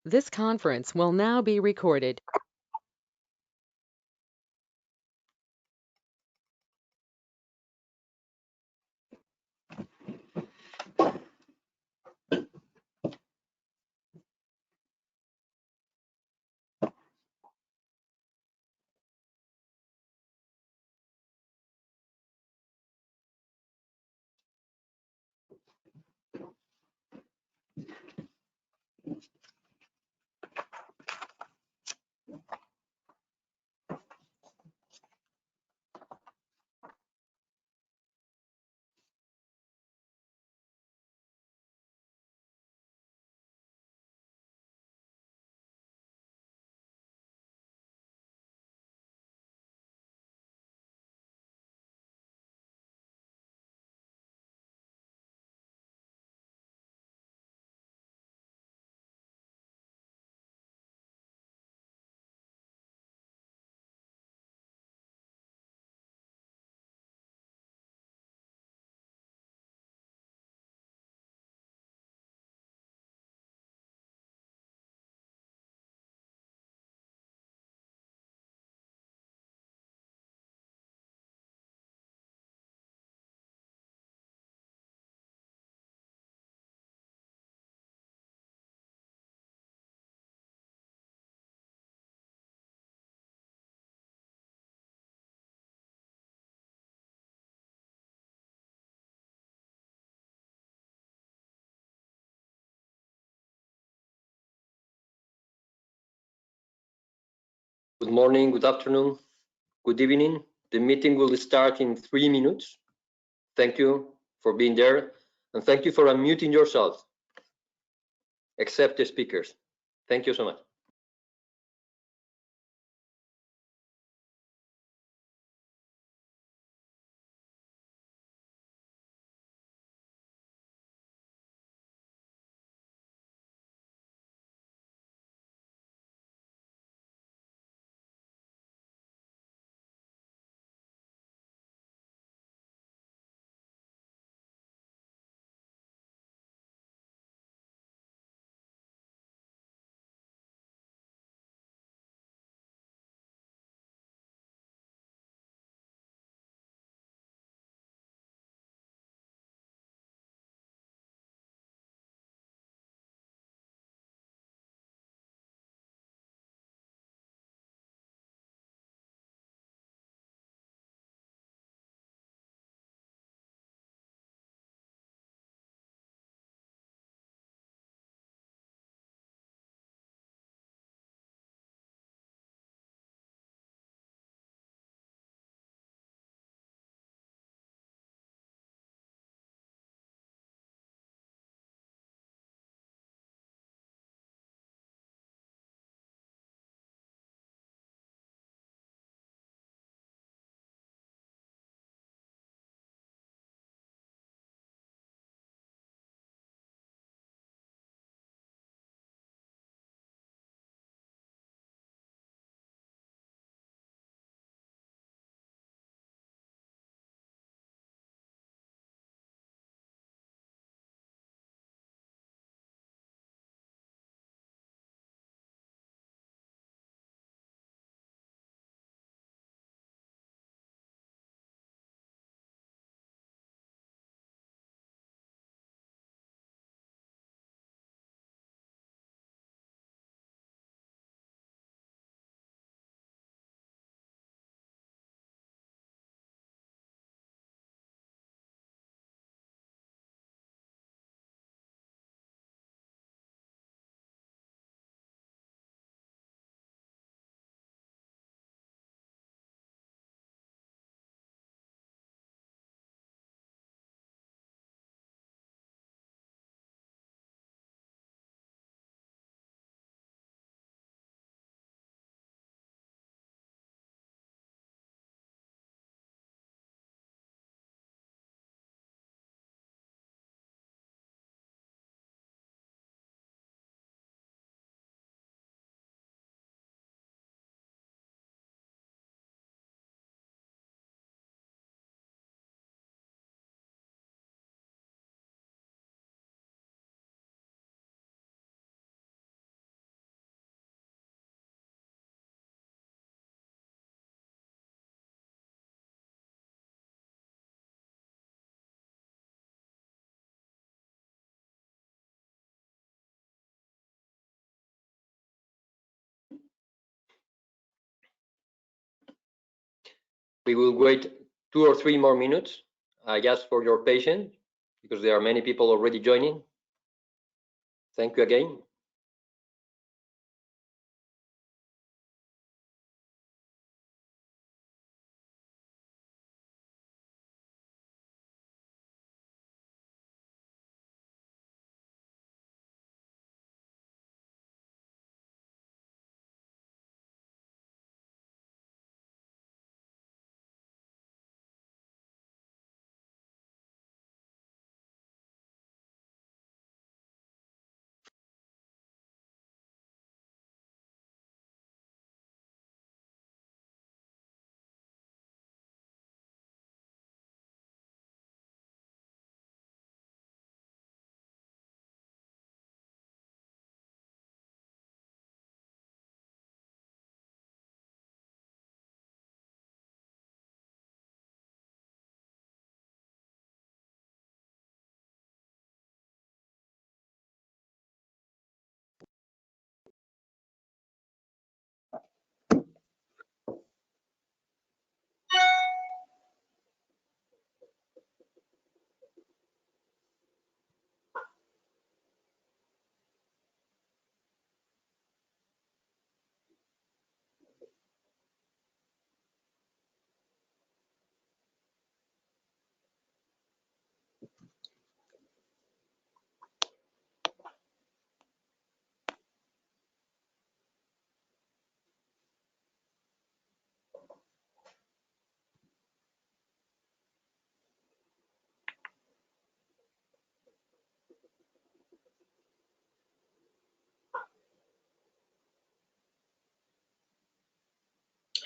This conference will now be recorded. Good morning, good afternoon, good evening. The meeting will start in 3 minutes. Thank you for being there, and thank you for unmuting yourself, except the speakers. Thank you so much. We will wait 2 or 3 more minutes. I ask for your patience because there are many people already joining. Thank you again.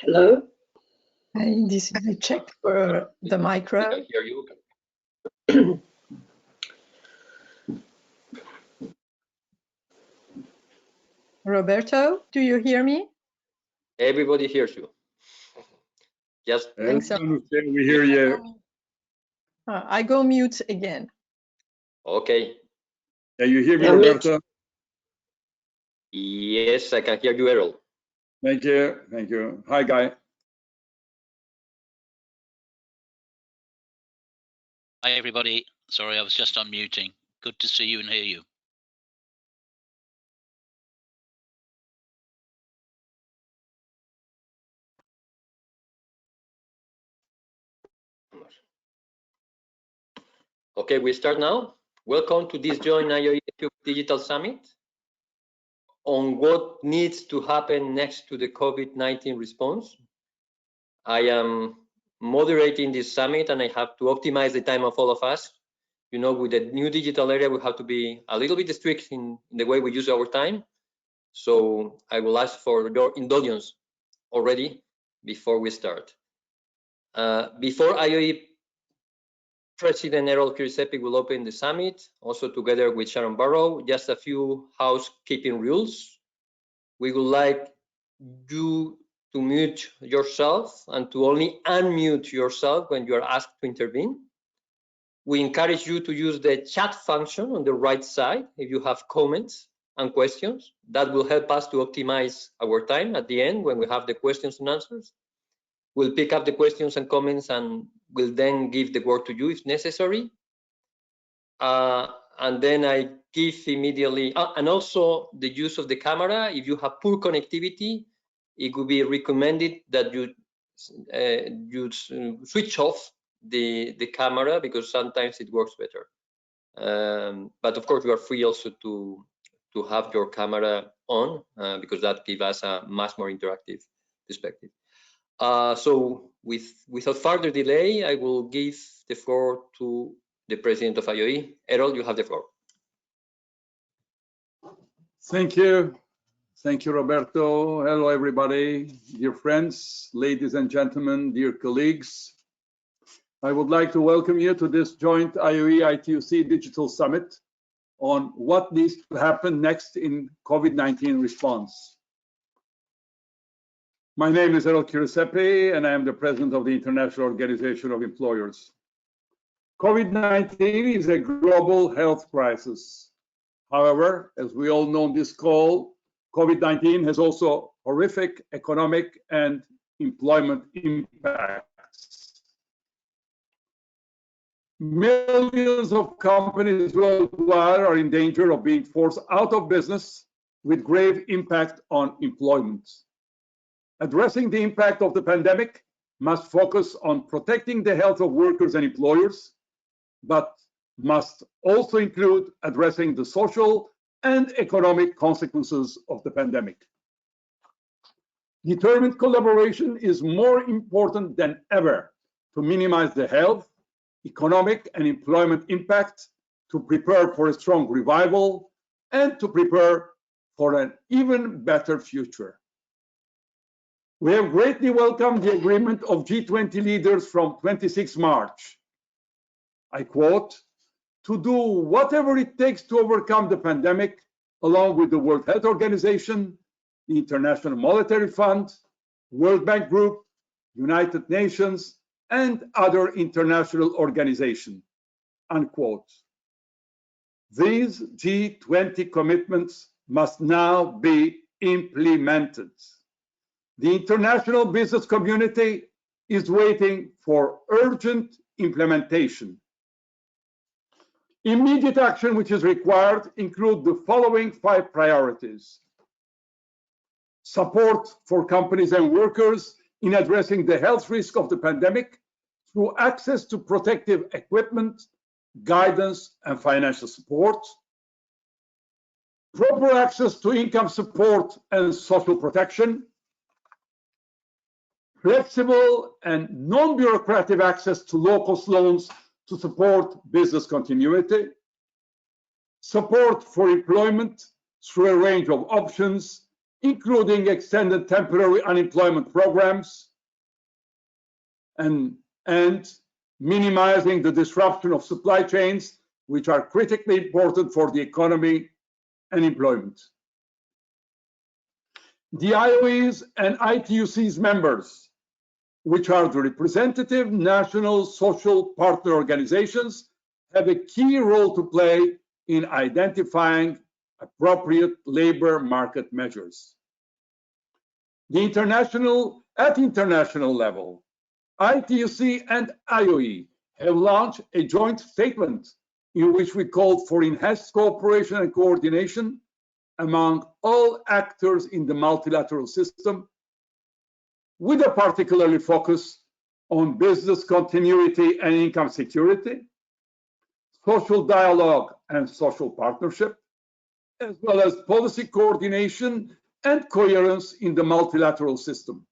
Hello. This is a check for the micro. I can hear you. Roberto, do you hear me? Everybody hears you. Just Thanks. We hear you. I go mute again. okay. Can you hear me, Roberto? Yes, I can hear you, Erol. Thank you. Thank you. Hi, Guy. Hi, everybody. Sorry, I was just unmuting. Good to see you and hear you. Okay, we start now. Welcome to this joint IOE-ITUC Digital Summit on what needs to happen next to the COVID-19 response. I am moderating this summit and I have to optimize the time of all of us. You know, with the new digital era, we have to be a little bit strict in the way we use our time. So I will ask for your indulgence already before we start. Before IOE President Erol Kiresepi will open the summit, also together with Sharan Burrow, just a few housekeeping rules. We would like you to mute yourself and to only unmute yourself when you are asked to intervene. We encourage you to use the chat function on the right side if you have comments and questions. That will help us to optimize our time at the end when we have the questions and answers. We'll pick up the questions and comments and we'll then give the word to you if necessary. And then I give immediately, and also the use of the camera. If you have poor connectivity, it would be recommended that you switch off the camera because sometimes it works better. But of course, you are free also to have your camera on because that gives us a much more interactive perspective. So without further delay, I will give the floor to the President of IOE. Erol, you have the floor. Thank you. Thank you, Roberto. Hello, everybody, dear friends, ladies and gentlemen, dear colleagues. I would like to welcome you to this joint IOE-ITUC Digital Summit on what needs to happen next in COVID-19 response. My name is Erol Kiresepi, and I am the president of the International Organization of Employers. COVID-19 is a global health crisis. However, as we all know on this call, COVID-19 has also horrific economic and employment impacts. Millions of companies worldwide are in danger of being forced out of business with grave impact on employment. Addressing the impact of the pandemic must focus on protecting the health of workers and employers, but must also include addressing the social and economic consequences of the pandemic. Determined collaboration is more important than ever to minimize the health, economic, and employment impact, to prepare for a strong revival, and to prepare for an even better future. We have greatly welcomed the agreement of G20 leaders from 26 March. I quote, "To do whatever it takes to overcome the pandemic, along with the World Health Organization, the International Monetary Fund, World Bank Group, United Nations, and other international organizations," unquote. These G20 commitments must now be implemented. The international business community is waiting for urgent implementation. Immediate action which is required include the following 5 priorities. Support for companies and workers in addressing the health risk of the pandemic through access to protective equipment, guidance, and financial support. Proper access to income support and social protection. Flexible and non-bureaucratic access to low-cost loans to support business continuity. Support for employment through a range of options, including extended temporary unemployment programs, and minimizing the disruption of supply chains, which are critically important for the economy and employment. The IOEs and ITUC's members, which are the representative national social partner organizations, have a key role to play in identifying appropriate labor market measures. At international level, ITUC and IOE have launched a joint statement in which we called for enhanced cooperation and coordination among all actors in the multilateral system, with a particular focus on business continuity and income security, social dialogue and social partnership, as well as policy coordination and coherence in the multilateral system.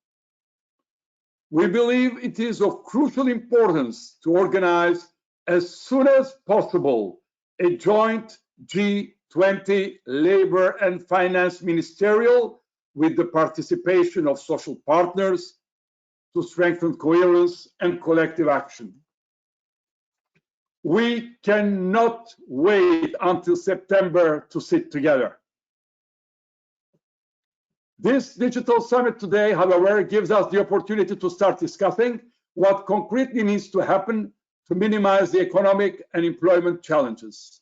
We believe it is of crucial importance to organize as soon as possible a joint G20 labor and finance ministerial with the participation of social partners to strengthen coherence and collective action. We cannot wait until September to sit together. This digital summit today, however, gives us the opportunity to start discussing what concretely needs to happen to minimize the economic and employment challenges.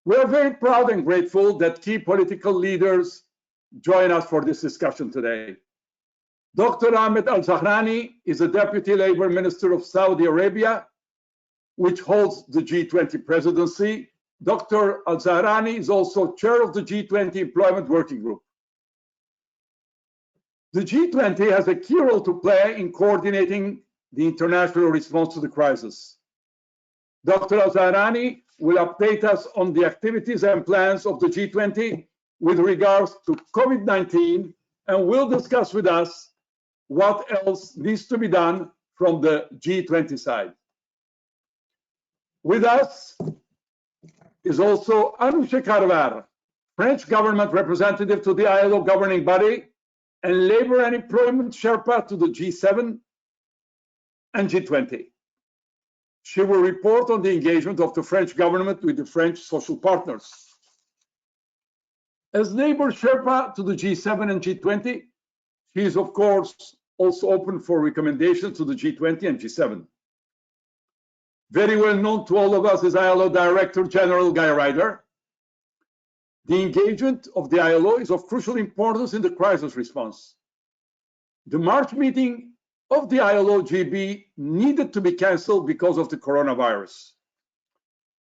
We are very proud and grateful that key political leaders join us for this discussion today. Dr. Ahmad Alzahrani is the Deputy Labor Minister of Saudi Arabia, which holds the G20 presidency. Dr. Alzahrani is also chair of the G20 Employment Working Group. The G20 has a key role to play in coordinating the international response to the crisis. Dr. Alzahrani will update us on the activities and plans of the G20 with regards to COVID-19 and will discuss with us what else needs to be done from the G20 side. With us is also Anousheh Karvar, French government representative to the ILO governing body and labor and employment Sherpa to the G7 and G20. She will report on the engagement of the French government with the French social partners. As labor Sherpa to the G7 and G20, she is, of course, also open for recommendations to the G20 and G7. Very well known to all of us is ILO Director-General Ryder. The engagement of the ILO is of crucial importance in the crisis response. The March meeting of the ILO GB needed to be canceled because of the coronavirus.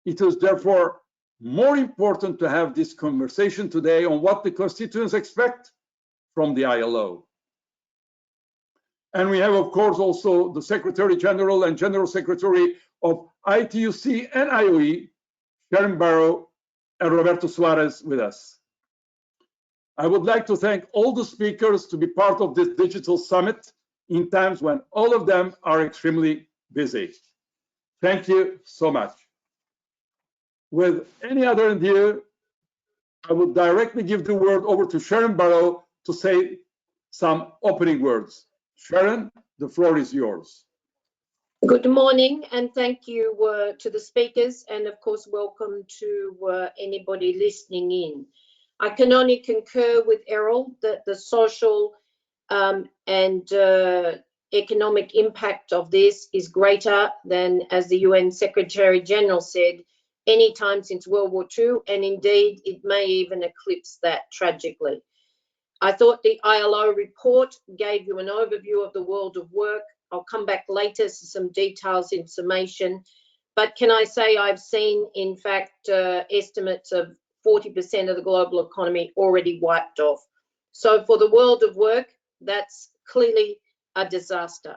It is therefore more important to have this conversation today on what the constituents expect from the ILO. And we have, of course, also the Secretary General and General Secretary of ITUC and IOE, Sharan Burrow and Roberto Suárez with us. I would like to thank all the speakers to be part of this digital summit in times when all of them are extremely busy. Thank you so much. With any other ado, I would directly give the word over to Sharan Burrow to say some opening words. Sharan, the floor is yours. Good morning, and thank you to the speakers, and of course welcome to anybody listening in. I can only concur with Erol that the social and economic impact of this is greater than, as the UN Secretary General said, any time since World War II, and indeed it may even eclipse that tragically. I thought the ILO report gave you an overview of the world of work. I'll come back later to some details information, but can I say I've seen, in fact, estimates of 40% of the global economy already wiped off. So for the world of work, that's clearly a disaster.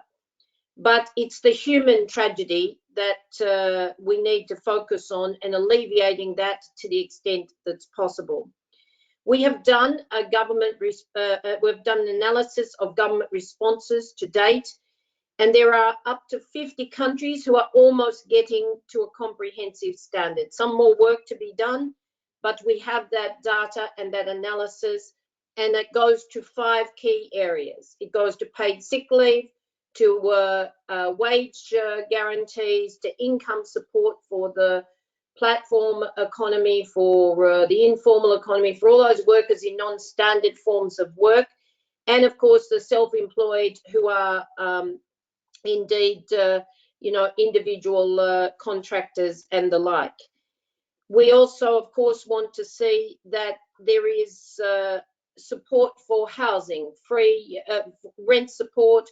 But it's the human tragedy that we need to focus on and alleviating that to the extent that's possible. We have done we've done an analysis of government responses to date, and there are up to 50 countries who are almost getting to a comprehensive standard. Some more work to be done, but we have that data and that analysis, and it goes to 5 key areas. It goes to paid sick leave, to wage guarantees, to income support for the platform economy, for the informal economy, for all those workers in non-standard forms of work, and of course the self-employed who are indeed, individual contractors and the like. We also, of course, want to see that there is support for housing, free rent support,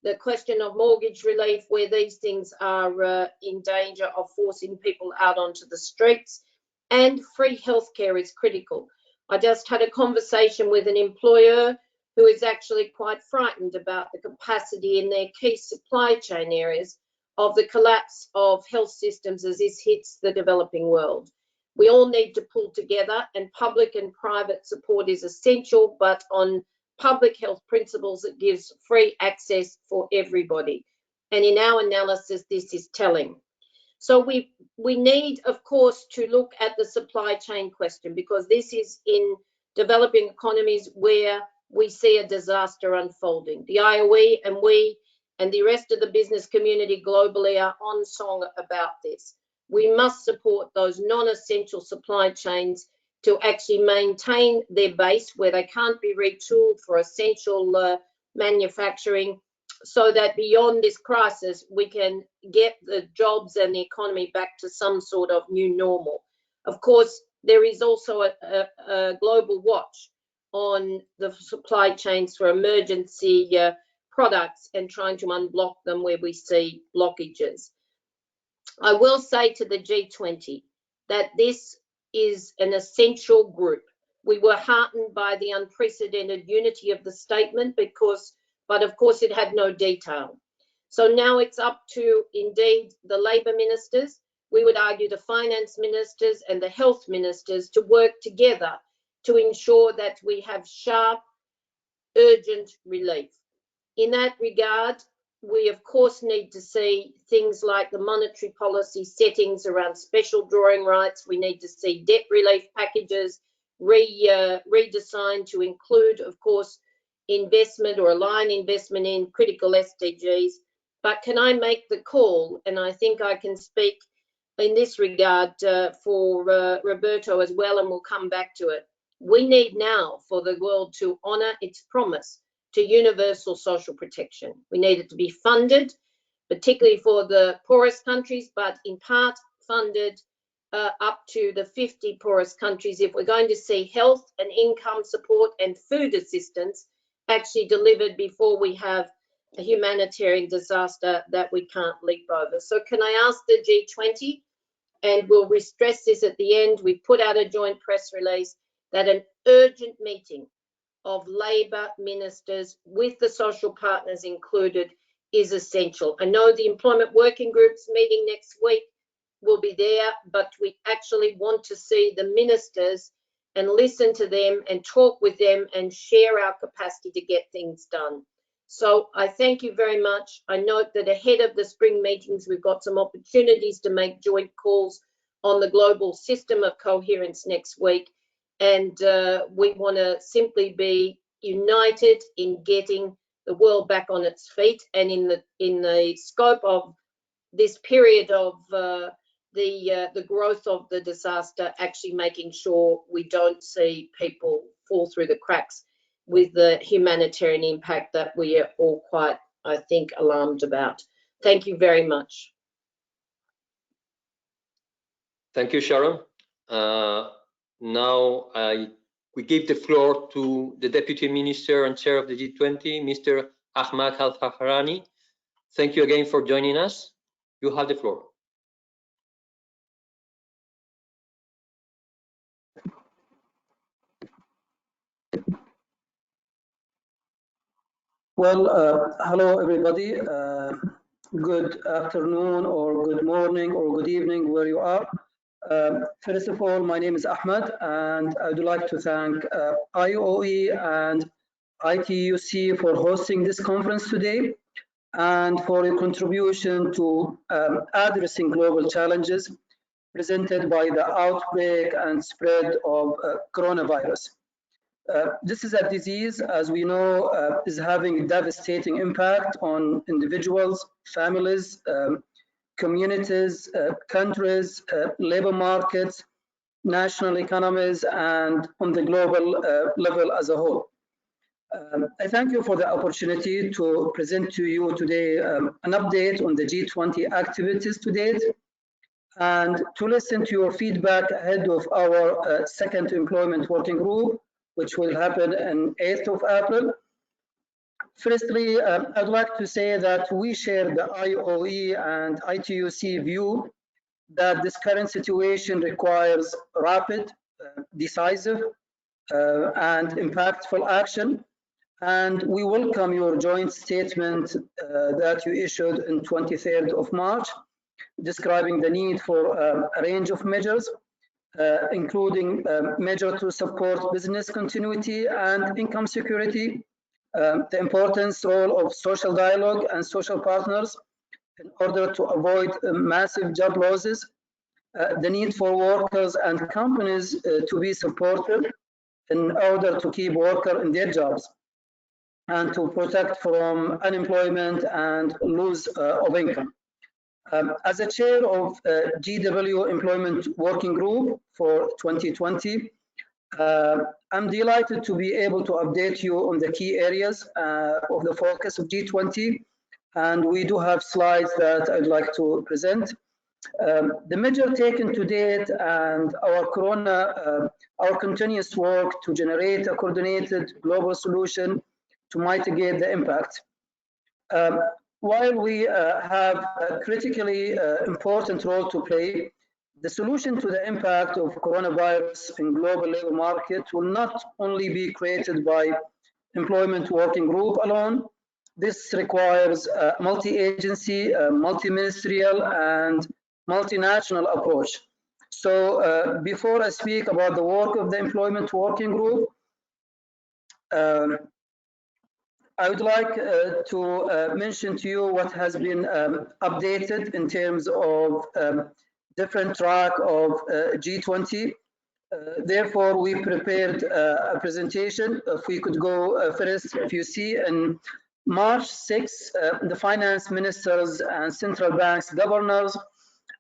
the question of mortgage relief where these things are in danger of forcing people out onto the streets, and free healthcare is critical. I just had a conversation with an employer who is actually quite frightened about the capacity in their key supply chain areas of the collapse of health systems as this hits the developing world. We all need to pull together, and public and private support is essential, but on public health principles that gives free access for everybody. And in our analysis, this is telling. So we need, of course, to look at the supply chain question, because this is in developing economies where we see a disaster unfolding. The IOE and we and the rest of the business community globally are on song about this. We must support those non-essential supply chains to actually maintain their base where they can't be retooled for essential manufacturing, so that beyond this crisis, we can get the jobs and the economy back to some sort of new normal. Of course, there is also a global watch on the supply chains for emergency products and trying to unblock them where we see blockages. I will say to the G20 that this is an essential group. We were heartened by the unprecedented unity of the statement but of course it had no detail. So now it's up to indeed the labour ministers, we would argue the finance ministers and the health ministers, to work together to ensure that we have sharp, urgent relief. In that regard, we of course need to see things like the monetary policy settings around special drawing rights. We need to see debt relief packages redesigned to include, of course, investment or align investment in critical SDGs. But can I make the call, and I think I can speak in this regard for Roberto as well, and we'll come back to it. We need now for the world to honour its promise to universal social protection. We need it to be funded, particularly for the poorest countries, but in part funded up to the 50 poorest countries if we're going to see health and income support and food assistance actually delivered before we have humanitarian disaster that we can't leap over. So can I ask the G20, and we'll stress this at the end, we put out a joint press release that an urgent meeting of Labor ministers with the social partners included is essential. I know the employment working group's meeting next week will be there, but we actually want to see the ministers and listen to them and talk with them and share our capacity to get things done. So I thank you very much. I note that ahead of the spring meetings, we've got some opportunities to make joint calls on the global system of coherence next week. And we want to simply be united in getting the world back on its feet, and in the scope of this period of the growth of the disaster, actually making sure we don't see people fall through the cracks with the humanitarian impact that we are all quite, I think, alarmed about. Thank you very much. Thank you, Sharon. Now we give the floor to the Deputy Minister and Chair of the G20, Mr. Ahmad Alzahrani. Thank you again for joining us. You have the floor. Well, hello everybody. Good afternoon or good morning or good evening where you are. First of all, my name is Ahmad, and I would like to thank IOE and ITUC for hosting this conference today and for your contribution to addressing global challenges presented by the outbreak and spread of coronavirus. This is a disease, as we know, is having a devastating impact on individuals, families, communities, countries, labor markets, national economies, and on the global level as a whole. I thank you for the opportunity to present to you today an update on the G20 activities to date, and to listen to your feedback ahead of our second employment working group, which will happen on 8th of April. Firstly, I'd like to say that we share the IOE and ITUC view that this current situation requires rapid, decisive, and impactful action. And we welcome your joint statement that you issued on 23rd of March, describing the need for a range of measures, including measures to support business continuity and income security, the importance role of social dialogue and social partners in order to avoid massive job losses, the need for workers and companies to be supported in order to keep workers in their jobs and to protect from unemployment and loss of income. As a chair of GW Employment Working Group for 2020, I'm delighted to be able to update you on the key areas of the focus of G20, and we do have slides that I'd like to present. The measure taken to date and our continuous work to generate a coordinated global solution to mitigate the impact. While we have a critically important role to play, the solution to the impact of coronavirus in global labor market will not only be created by employment working group alone. This requires a multi-agency, multi-ministerial, and multinational approach. So before I speak about the work of the employment working group, I would like to mention to you what has been updated in terms of different track of G20. Therefore, we prepared a presentation. If we could go first, if you see, in March 6, the finance ministers and central banks governors,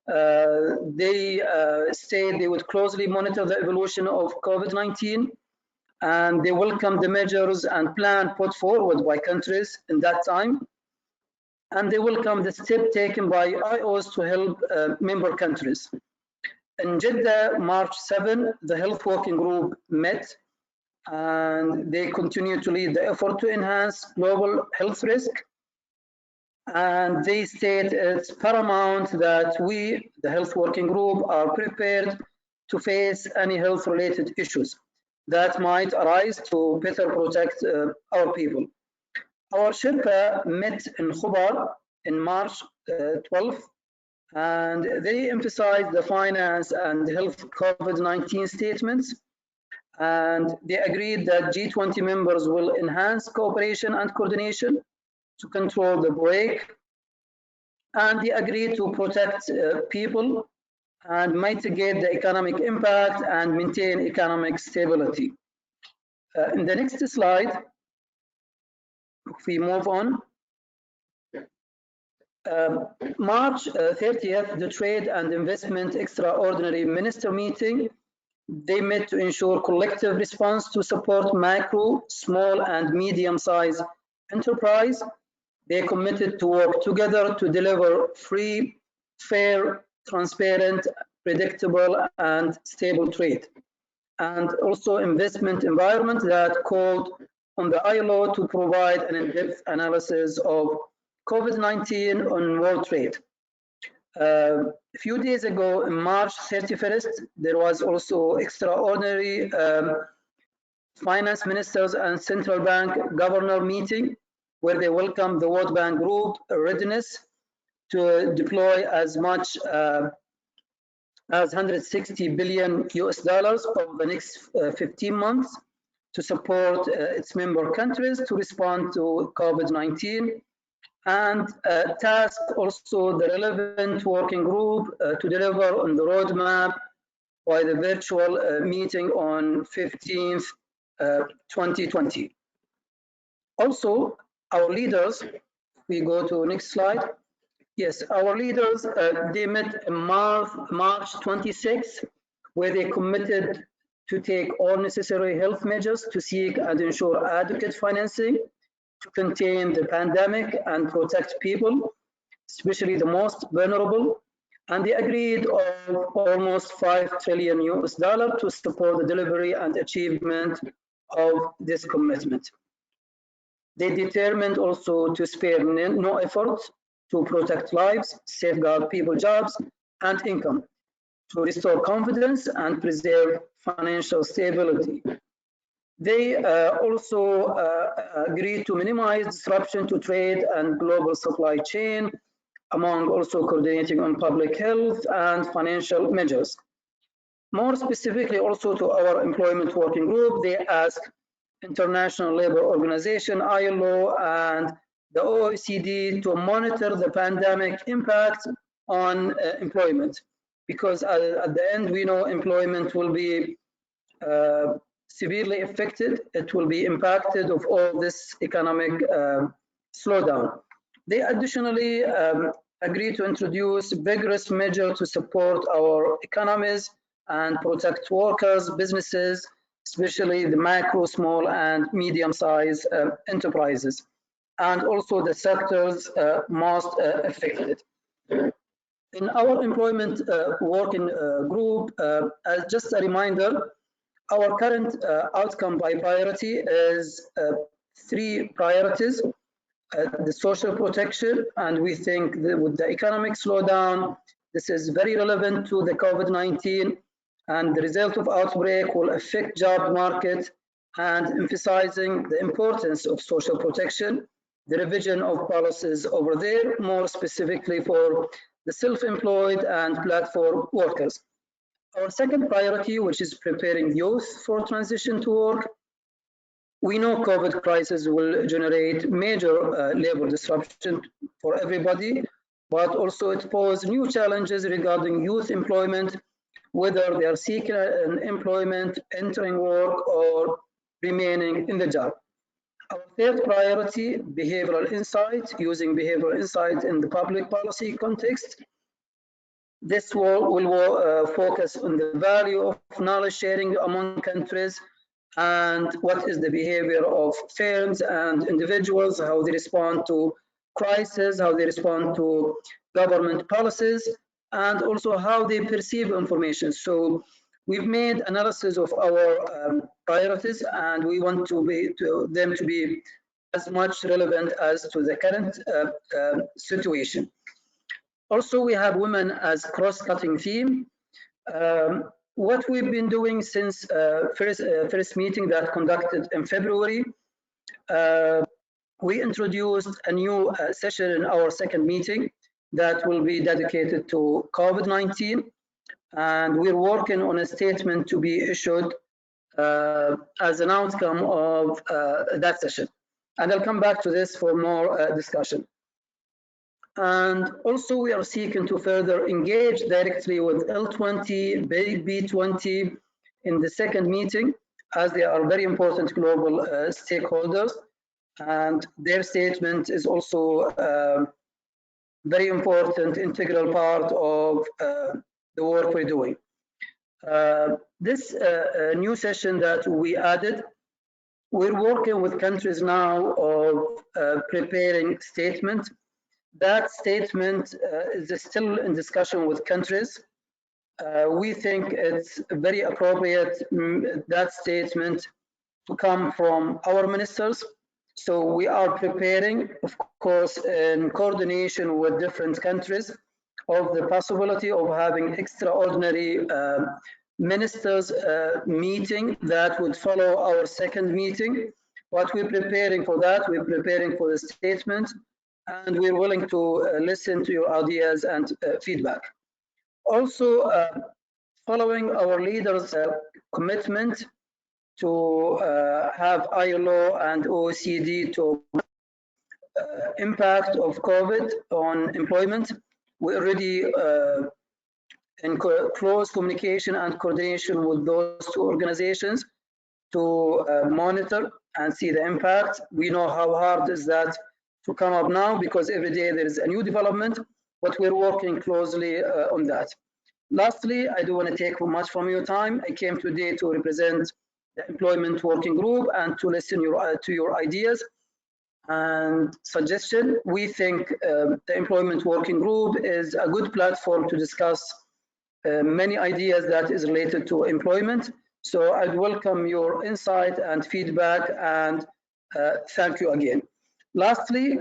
they said they would closely monitor the evolution of COVID-19, and they welcome the measures and plan put forward by countries in that time. And they welcome the step taken by IOs to help member countries. In Jeddah, March 7, the Health Working Group met, and they continue to lead the effort to enhance global health risk And they state it's paramount that we, the health working group, are prepared to face any health-related issues that might arise to better protect our people. Our Sherpa met in Khobar in March 12th, and they emphasized the finance and health COVID-19 statements, and they agreed that G20 members will enhance cooperation and coordination to control the break, and they agreed to protect people and mitigate the economic impact and maintain economic stability. In the next slide, if we move on. March 30th, the Trade and Investment Extraordinary Minister meeting, they met to ensure collective response to support micro, small, and medium-sized enterprise. They committed to work together to deliver free, fair, transparent, predictable, and stable trade, and also investment environment that called on the ILO to provide an in-depth analysis of COVID-19 on world trade. A few days ago, on March 31st, there was also extraordinary finance ministers and central bank governor meeting where they welcomed the World Bank Group readiness to deploy as much as 160 billion US dollars over the next 15 months to support its member countries to respond to COVID-19, and task also the relevant working group to deliver on the roadmap by the virtual meeting on 15th, 2020. Also, our leaders, we go to next slide. Yes, our leaders, they met in March 26th, where they committed to take all necessary health measures to seek and ensure adequate financing to contain the pandemic and protect people, especially the most vulnerable. And they agreed on almost 5 trillion US dollars to support the delivery and achievement of this commitment. They determined also to spare no effort to protect lives, safeguard people's jobs and income, to restore confidence and preserve financial stability. They also agreed to minimize disruption to trade and global supply chain, among also coordinating on public health and financial measures. More specifically also to our employment working group, they asked International Labour Organization, ILO, and the OECD to monitor the pandemic impact on employment, because at the end we know employment will be severely affected. It will be impacted of all this economic slowdown. They additionally agreed to introduce vigorous measures to support our economies and protect workers, businesses, especially the micro, small, and medium-sized enterprises, and also the sectors most affected. In our employment working group, as just a reminder, our current outcome by priority is 3 priorities. The social protection, and we think that with the economic slowdown, this is very relevant to the COVID-19, and the result of outbreak will affect job market, and emphasizing the importance of social protection, the revision of policies over there, more specifically for the self-employed and platform workers. Our second priority, which is preparing youth for transition to work. We know COVID crisis will generate major labor disruption for everybody, but also it poses new challenges regarding youth employment, whether they are seeking an employment, entering work, or remaining in the job. Our third priority, behavioral insight, using behavioral insight in the public policy context. This will focus on the value of knowledge sharing among countries and what is the behavior of firms and individuals, how they respond to crisis, how they respond to government policies, and also how they perceive information. So we've made analysis of our priorities, and we want them to be as much relevant as to the current situation. Also, we have women as cross-cutting theme. What we've been doing since first meeting that conducted in February, we introduced a new session in our second meeting that will be dedicated to COVID-19, and we're working on a statement to be issued as an outcome of that session. And I'll come back to this for more discussion. And also we are seeking to further engage directly with L20, B20 in the second meeting, as they are very important global stakeholders, and their statement is also very important, integral part of the work we're doing. This new session that we added, we're working with countries now of preparing statement. That statement is still in discussion with countries. We think it's very appropriate, that statement, to come from our ministers. So we are preparing, of course, in coordination with different countries, of the possibility of having extraordinary ministers meeting that would follow our second meeting. What we're preparing for that, we're preparing for the statement, and we're willing to listen to your ideas and feedback. Also, following our leaders' commitment to have ILO and OECD to impact of COVID on employment, we already in close communication and coordination with those two organizations to monitor and see the impact. We know how hard is that to come up now, because every day there is a new development, but we're working closely on that. Lastly, I don't want to take much from your time. I came today to represent the Employment Working Group and to listen to your ideas and suggestion. We think the Employment Working Group is a good platform to discuss many ideas that is related to employment. So I'd welcome your insight and feedback, and thank you again. Lastly,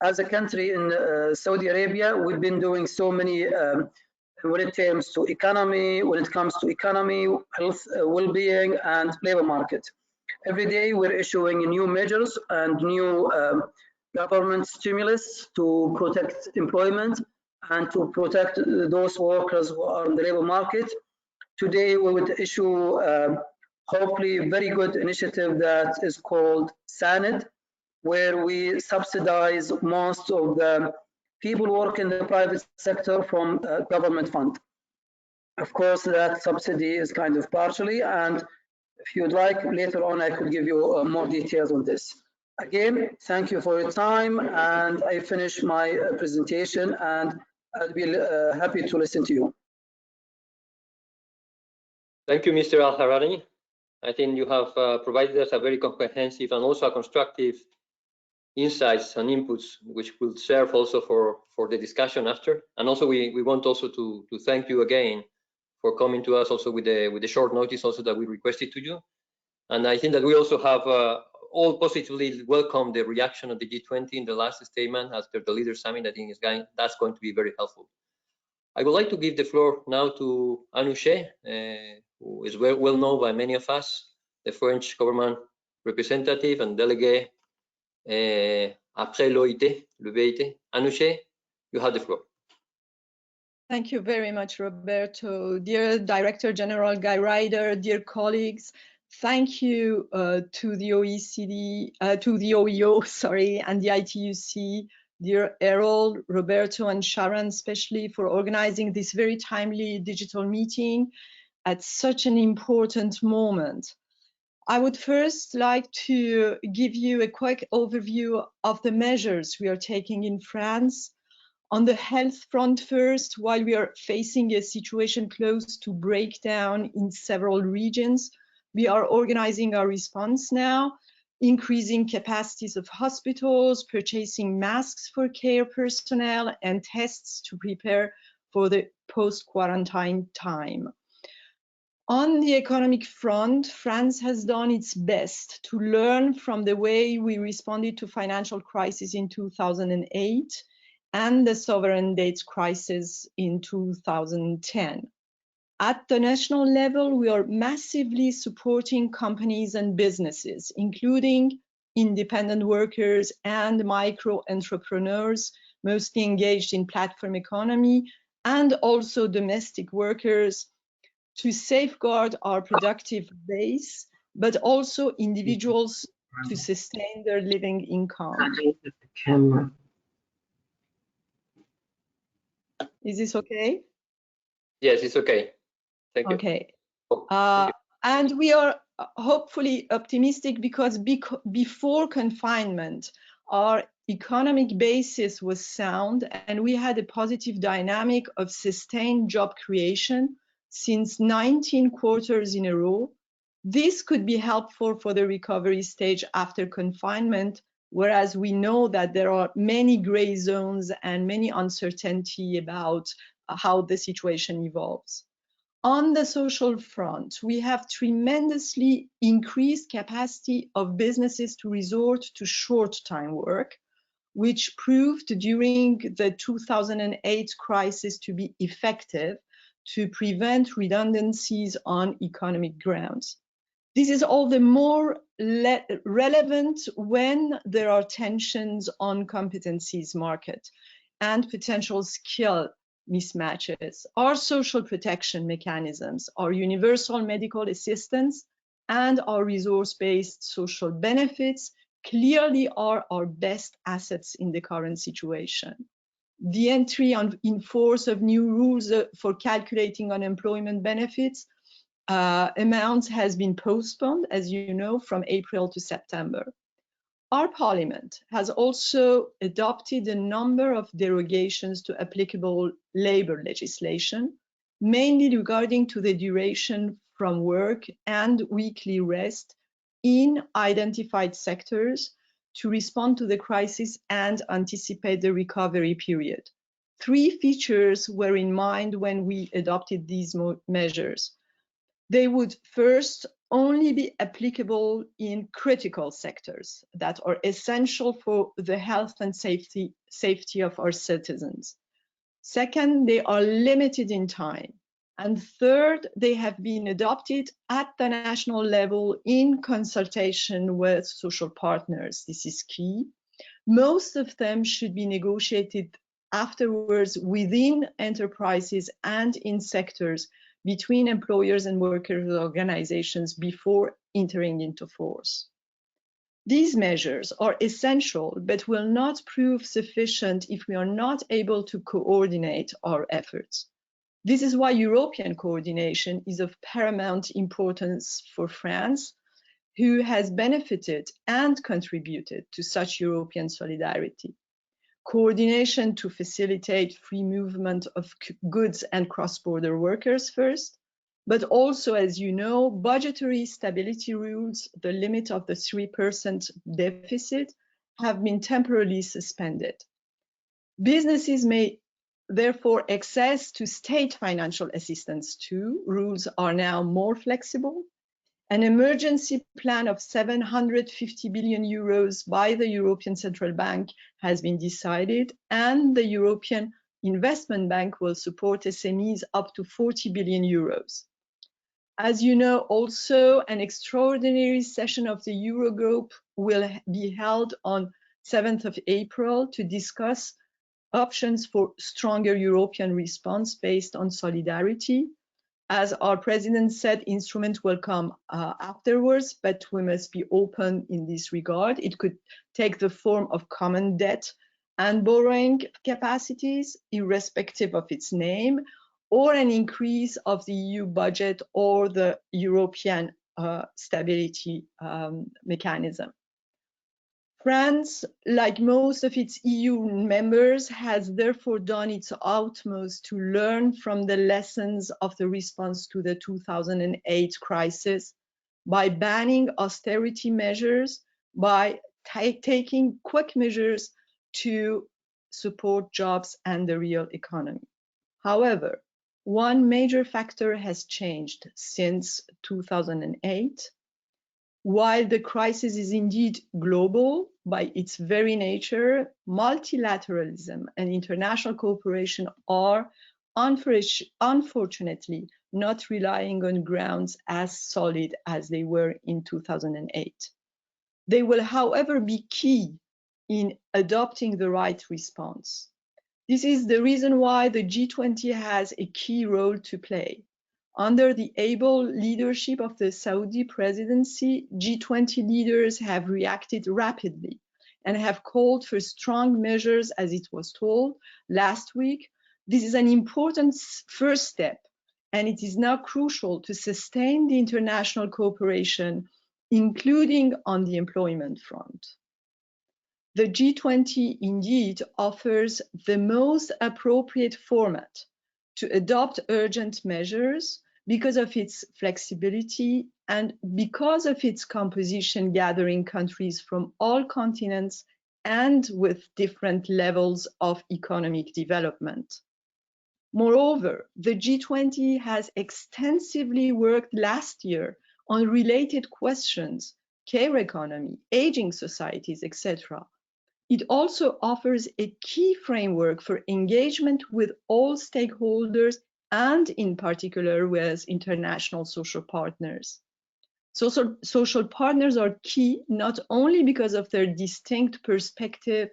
as a country in Saudi Arabia, we've been doing so many when it comes to economy, health, well-being, and labor market. Every day we're issuing new measures and new government stimulus to protect employment and to protect those workers who are in the labor market. Today we would issue hopefully a very good initiative that is called SANID, where we subsidize most of the people working in the private sector from government fund. Of course, that subsidy is kind of partially, and if you'd like, later on I could give you more details on this. Again, thank you for your time, and I finish my presentation, and I'll be happy to listen to you. Thank you, Mr. Alzahrani. I think you have provided us a very comprehensive and also a constructive insights and inputs, which will serve also for the discussion after. And also we want also to thank you again for coming to us also with the short notice also that we requested to you. And I think that we also have all positively welcome the reaction of the G20 in the last statement after the Leaders Summit. I think that's going to be very helpful. I would like to give the floor now to Anousheh, who is well known by many of us, the French government representative and delegate après l'OIT, le BIT. Anousheh, you have the floor. Thank you very much, Roberto. Dear Director General Guy Ryder, dear colleagues, thank you to the OECD, to the OEO, sorry, and the ITUC, dear Erol, Roberto, and Sharan, especially for organizing this very timely digital meeting at such an important moment. I would first like to give you a quick overview of the measures we are taking in France. On the health front first, while we are facing a situation close to breakdown in several regions, we are organizing our response now, increasing capacities of hospitals, purchasing masks for care personnel, and tests to prepare for the post-quarantine time. On the economic front, France has done its best to learn from the way we responded to financial crisis in 2008 and the sovereign debt crisis in 2010. At the national level, we are massively supporting companies and businesses, including independent workers and micro entrepreneurs, mostly engaged in platform economy, and also domestic workers, to safeguard our productive base, but also individuals to sustain their living income. Is this okay? Yes, it's okay. Thank you. Okay. Thank you. And we are hopefully optimistic because before confinement, our economic basis was sound and we had a positive dynamic of sustained job creation since 19 quarters in a row. This could be helpful for the recovery stage after confinement, whereas we know that there are many gray zones and many uncertainty about how the situation evolves. On the social front, we have tremendously increased capacity of businesses to resort to short-time work, which proved during the 2008 crisis to be effective to prevent redundancies on economic grounds. This is all the more relevant when there are tensions on competencies market and potential skill mismatches. Our social protection mechanisms, our universal medical assistance, and our resource-based social benefits clearly are our best assets in the current situation. The entry in force of new rules for calculating unemployment benefits amounts has been postponed, as you know, from April to September. Our Parliament has also adopted a number of derogations to applicable labor legislation, mainly regarding to the duration from work and weekly rest in identified sectors to respond to the crisis and anticipate the recovery period. 3 features were in mind when we adopted these measures. They would first only be applicable in critical sectors that are essential for the health and safety of our citizens. Second, they are limited in time. And third, they have been adopted at the national level in consultation with social partners. This is key. Most of them should be negotiated afterwards within enterprises and in sectors between employers and workers' organizations before entering into force. These measures are essential, but will not prove sufficient if we are not able to coordinate our efforts. This is why European coordination is of paramount importance for France, who has benefited and contributed to such European solidarity. Coordination to facilitate free movement of goods and cross-border workers first, but also, as you know, budgetary stability rules, the limit of the 3% deficit, have been temporarily suspended. Businesses may therefore access to state financial assistance too. Rules are now more flexible. An emergency plan of 750 billion euros by the European Central Bank has been decided, and the European Investment Bank will support SMEs up to 40 billion euros. As you know, also an extraordinary session of the Eurogroup will be held on 7th of April to discuss options for stronger European response based on solidarity. As our president said, instruments will come afterwards, but we must be open in this regard. It could take the form of common debt and borrowing capacities, irrespective of its name, or an increase of the EU budget or the European stability mechanism. France, like most of its EU members, has therefore done its utmost to learn from the lessons of the response to the 2008 crisis by banning austerity measures, by taking quick measures to support jobs and the real economy. However, one major factor has changed since 2008. While the crisis is indeed global by its very nature, multilateralism and international cooperation are unfortunately not relying on grounds as solid as they were in 2008. They will, however, be key in adopting the right response. This is the reason why the G20 has a key role to play. Under the able leadership of the Saudi presidency, G20 leaders have reacted rapidly and have called for strong measures, as it was told last week. This is an important first step, and it is now crucial to sustain the international cooperation, including on the employment front. The G20 indeed offers the most appropriate format to adopt urgent measures because of its flexibility and because of its composition, gathering countries from all continents and with different levels of economic development. Moreover, the G20 has extensively worked last year on related questions, care economy, aging societies, etc. It also offers a key framework for engagement with all stakeholders and in particular with international social partners. Social partners are key not only because of their distinct perspective,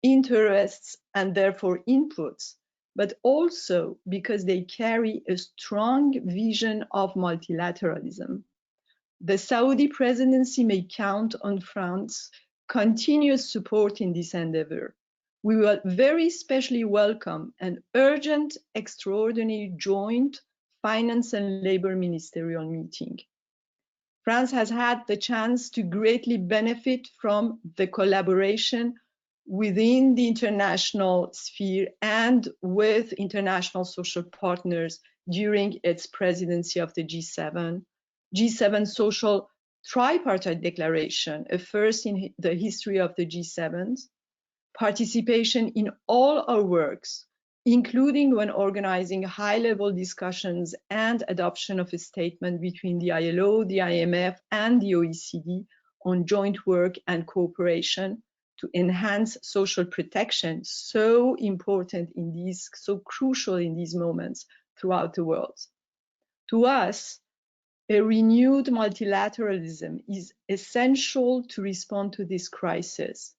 interests, and therefore inputs, but also because they carry a strong vision of multilateralism. The Saudi presidency may count on France's continuous support in this endeavor. We will very specially welcome an urgent, extraordinary joint finance and labor ministerial meeting. France has had the chance to greatly benefit from the collaboration within the international sphere and with international social partners during its presidency of the G7. G7 Social Tripartite Declaration, a first in the history of the G7s, participation in all our works, including when organizing high-level discussions and adoption of a statement between the ILO, the IMF, and the OECD on joint work and cooperation to enhance social protection, so important in these, so crucial in these moments throughout the world. To us, a renewed multilateralism is essential to respond to this crisis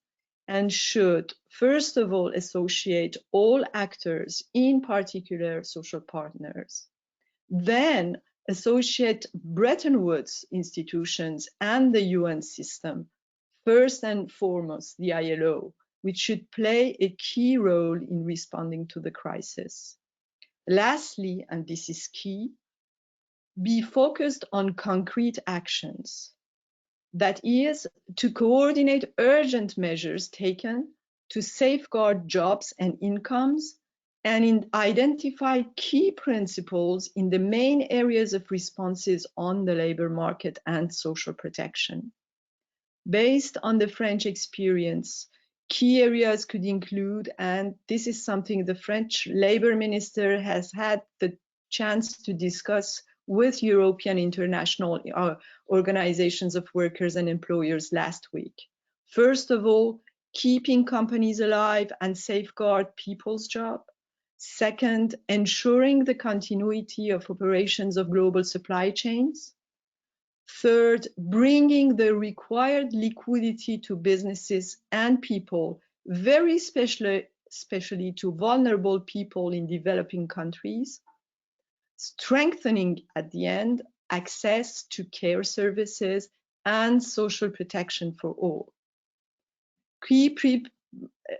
and should, first of all, associate all actors, in particular social partners. Then associate Bretton Woods institutions and the UN system, first and foremost the ILO, which should play a key role in responding to the crisis. Lastly, and this is key, be focused on concrete actions. That is, to coordinate urgent measures taken to safeguard jobs and incomes and identify key principles in the main areas of responses on the labor market and social protection. Based on the French experience, key areas could include, and this is something the French labor minister has had the chance to discuss with European international organizations of workers and employers last week. First of all, keeping companies alive and safeguard people's jobs. Second, ensuring the continuity of operations of global supply chains. Third, bringing the required liquidity to businesses and people, very especially to vulnerable people in developing countries. Strengthening at the end access to care services and social protection for all.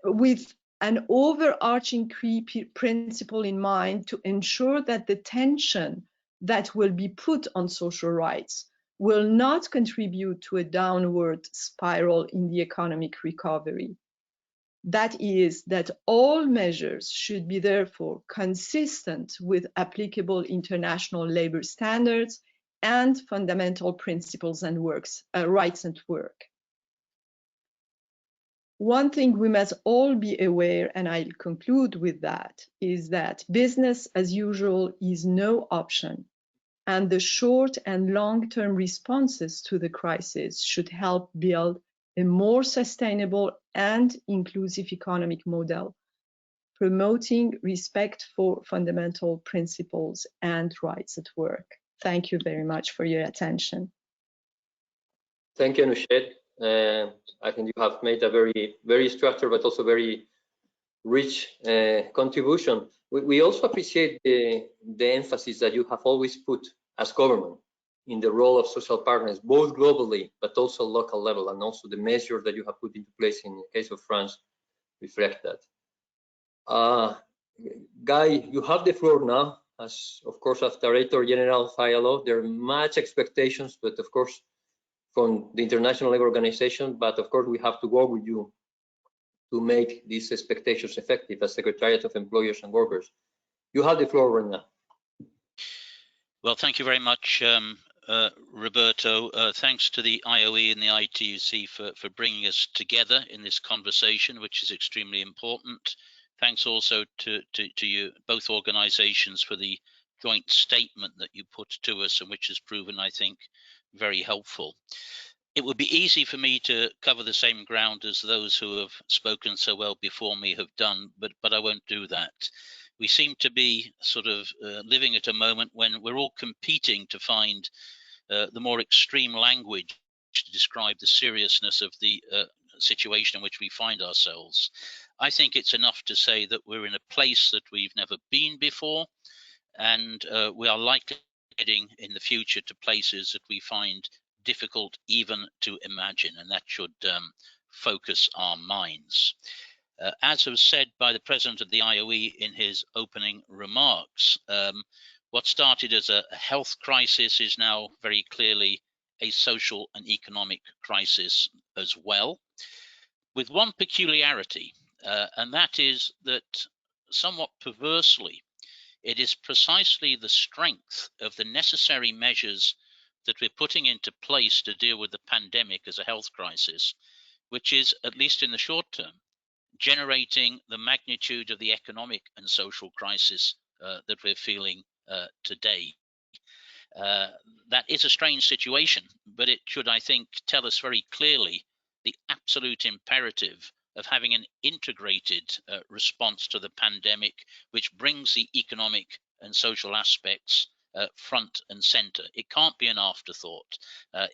With an overarching key principle in mind to ensure that the tension that will be put on social rights will not contribute to a downward spiral in the economic recovery. That is, that all measures should be therefore consistent with applicable international labor standards and fundamental principles and rights at work. One thing we must all be aware, and I'll conclude with that, is that business as usual is no option, and the short and long-term responses to the crisis should help build a more sustainable and inclusive economic model, promoting respect for fundamental principles and rights at work. Thank you very much for your attention. Thank you, Anousheh. I think you have made a very structured but also very rich contribution. We also appreciate the emphasis that you have always put as government in the role of social partners, both globally but also local level, and also the measures that you have put into place in the case of France reflect that. Guy, you have the floor now. As of course, as Director General of ILO, there are much expectations, but of course, from the International Labour Organization, but of course we have to work with you to make these expectations effective as Secretariat of Employers and Workers. You have the floor right now. Well, thank you very much, Roberto. Thanks to the IOE and the ITUC for bringing us together in this conversation, which is extremely important. Thanks also to you, both organizations, for the joint statement that you put to us and which has proven, I think, very helpful. It would be easy for me to cover the same ground as those who have spoken so well before me have done, but I won't do that. We seem to be sort of living at a moment when we're all competing to find the more extreme language to describe the seriousness of the situation in which we find ourselves. I think it's enough to say that we're in a place that we've never been before, and we are likely heading in the future to places that we find difficult even to imagine, and that should focus our minds. As was said by the President of the IOE in his opening remarks, what started as a health crisis is now very clearly a social and economic crisis as well, with one peculiarity, and that is that somewhat perversely, it is precisely the strength of the necessary measures that we're putting into place to deal with the pandemic as a health crisis, which is, at least in the short term, generating the magnitude of the economic and social crisis that we're feeling today. That is a strange situation, but it should, I think, tell us very clearly the absolute imperative of having an integrated response to the pandemic, which brings the economic and social aspects front and center. It can't be an afterthought.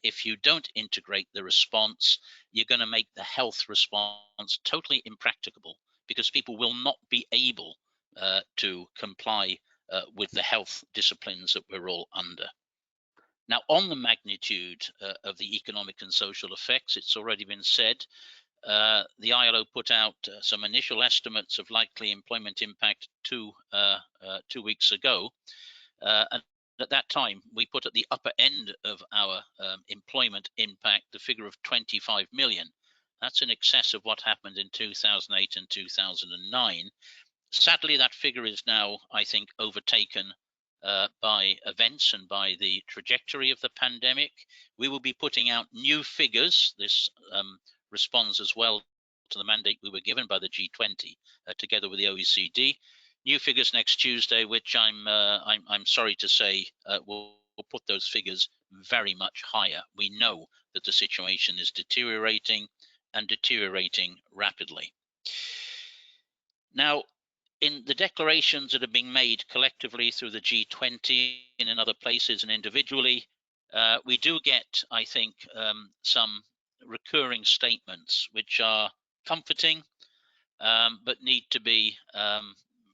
If you don't integrate the response, you're going to make the health response totally impracticable, because people will not be able to comply with the health disciplines that we're all under. Now, on the magnitude of the economic and social effects, it's already been said, the ILO put out some initial estimates of likely employment impact 2 weeks ago. And at that time, we put at the upper end of our employment impact the figure of 25 million. That's in excess of what happened in 2008 and 2009. Sadly, that figure is now, I think, overtaken by events and by the trajectory of the pandemic. We will be putting out new figures. This responds as well to the mandate we were given by the G20 together with the OECD. New figures next Tuesday, which I'm sorry to say will put those figures very much higher. We know that the situation is deteriorating and deteriorating rapidly. Now, in the declarations that are being made collectively through the G20 and in other places and individually, we do get, I think, some recurring statements which are comforting, but need to be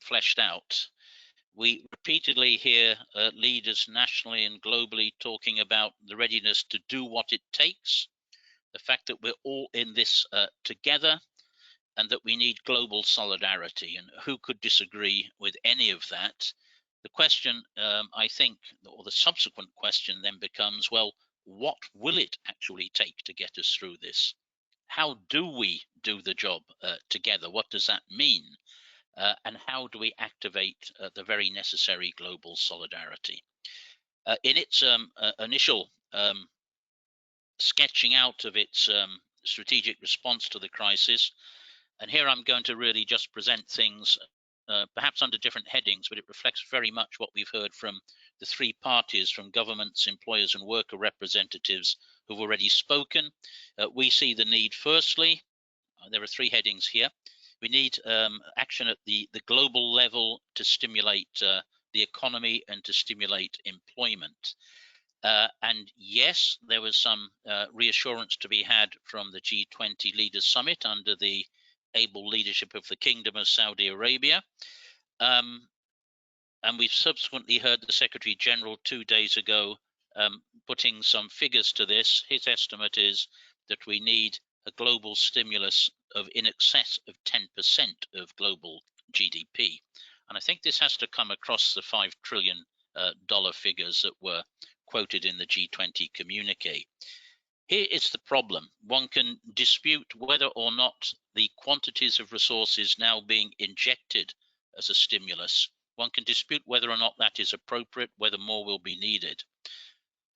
fleshed out. We repeatedly hear leaders nationally and globally talking about the readiness to do what it takes, the fact that we're all in this together, and that we need global solidarity. And who could disagree with any of that? The question, I think, or the subsequent question then becomes, well, what will it actually take to get us through this? How do we do the job together? What does that mean? And how do we activate the very necessary global solidarity? In its initial sketching out of its strategic response to the crisis. And here I'm going to really just present things perhaps under different headings, but it reflects very much what we've heard from the three parties, from governments, employers and worker representatives who've already spoken. We see the need, firstly, there are three headings here. We need action at the global level to stimulate the economy and to stimulate employment. And yes, there was some reassurance to be had from the G20 Leaders Summit under the able leadership of the Kingdom of Saudi Arabia. And we've subsequently heard the Secretary General 2 days ago putting some figures to this. His estimate is that we need a global stimulus of in excess of 10% of global GDP. And I think this has to come across the $5 trillion figures that were quoted in the G20 communique. Here is the problem. One can dispute whether or not the quantities of resources now being injected as a stimulus, one can dispute whether or not that is appropriate, whether more will be needed.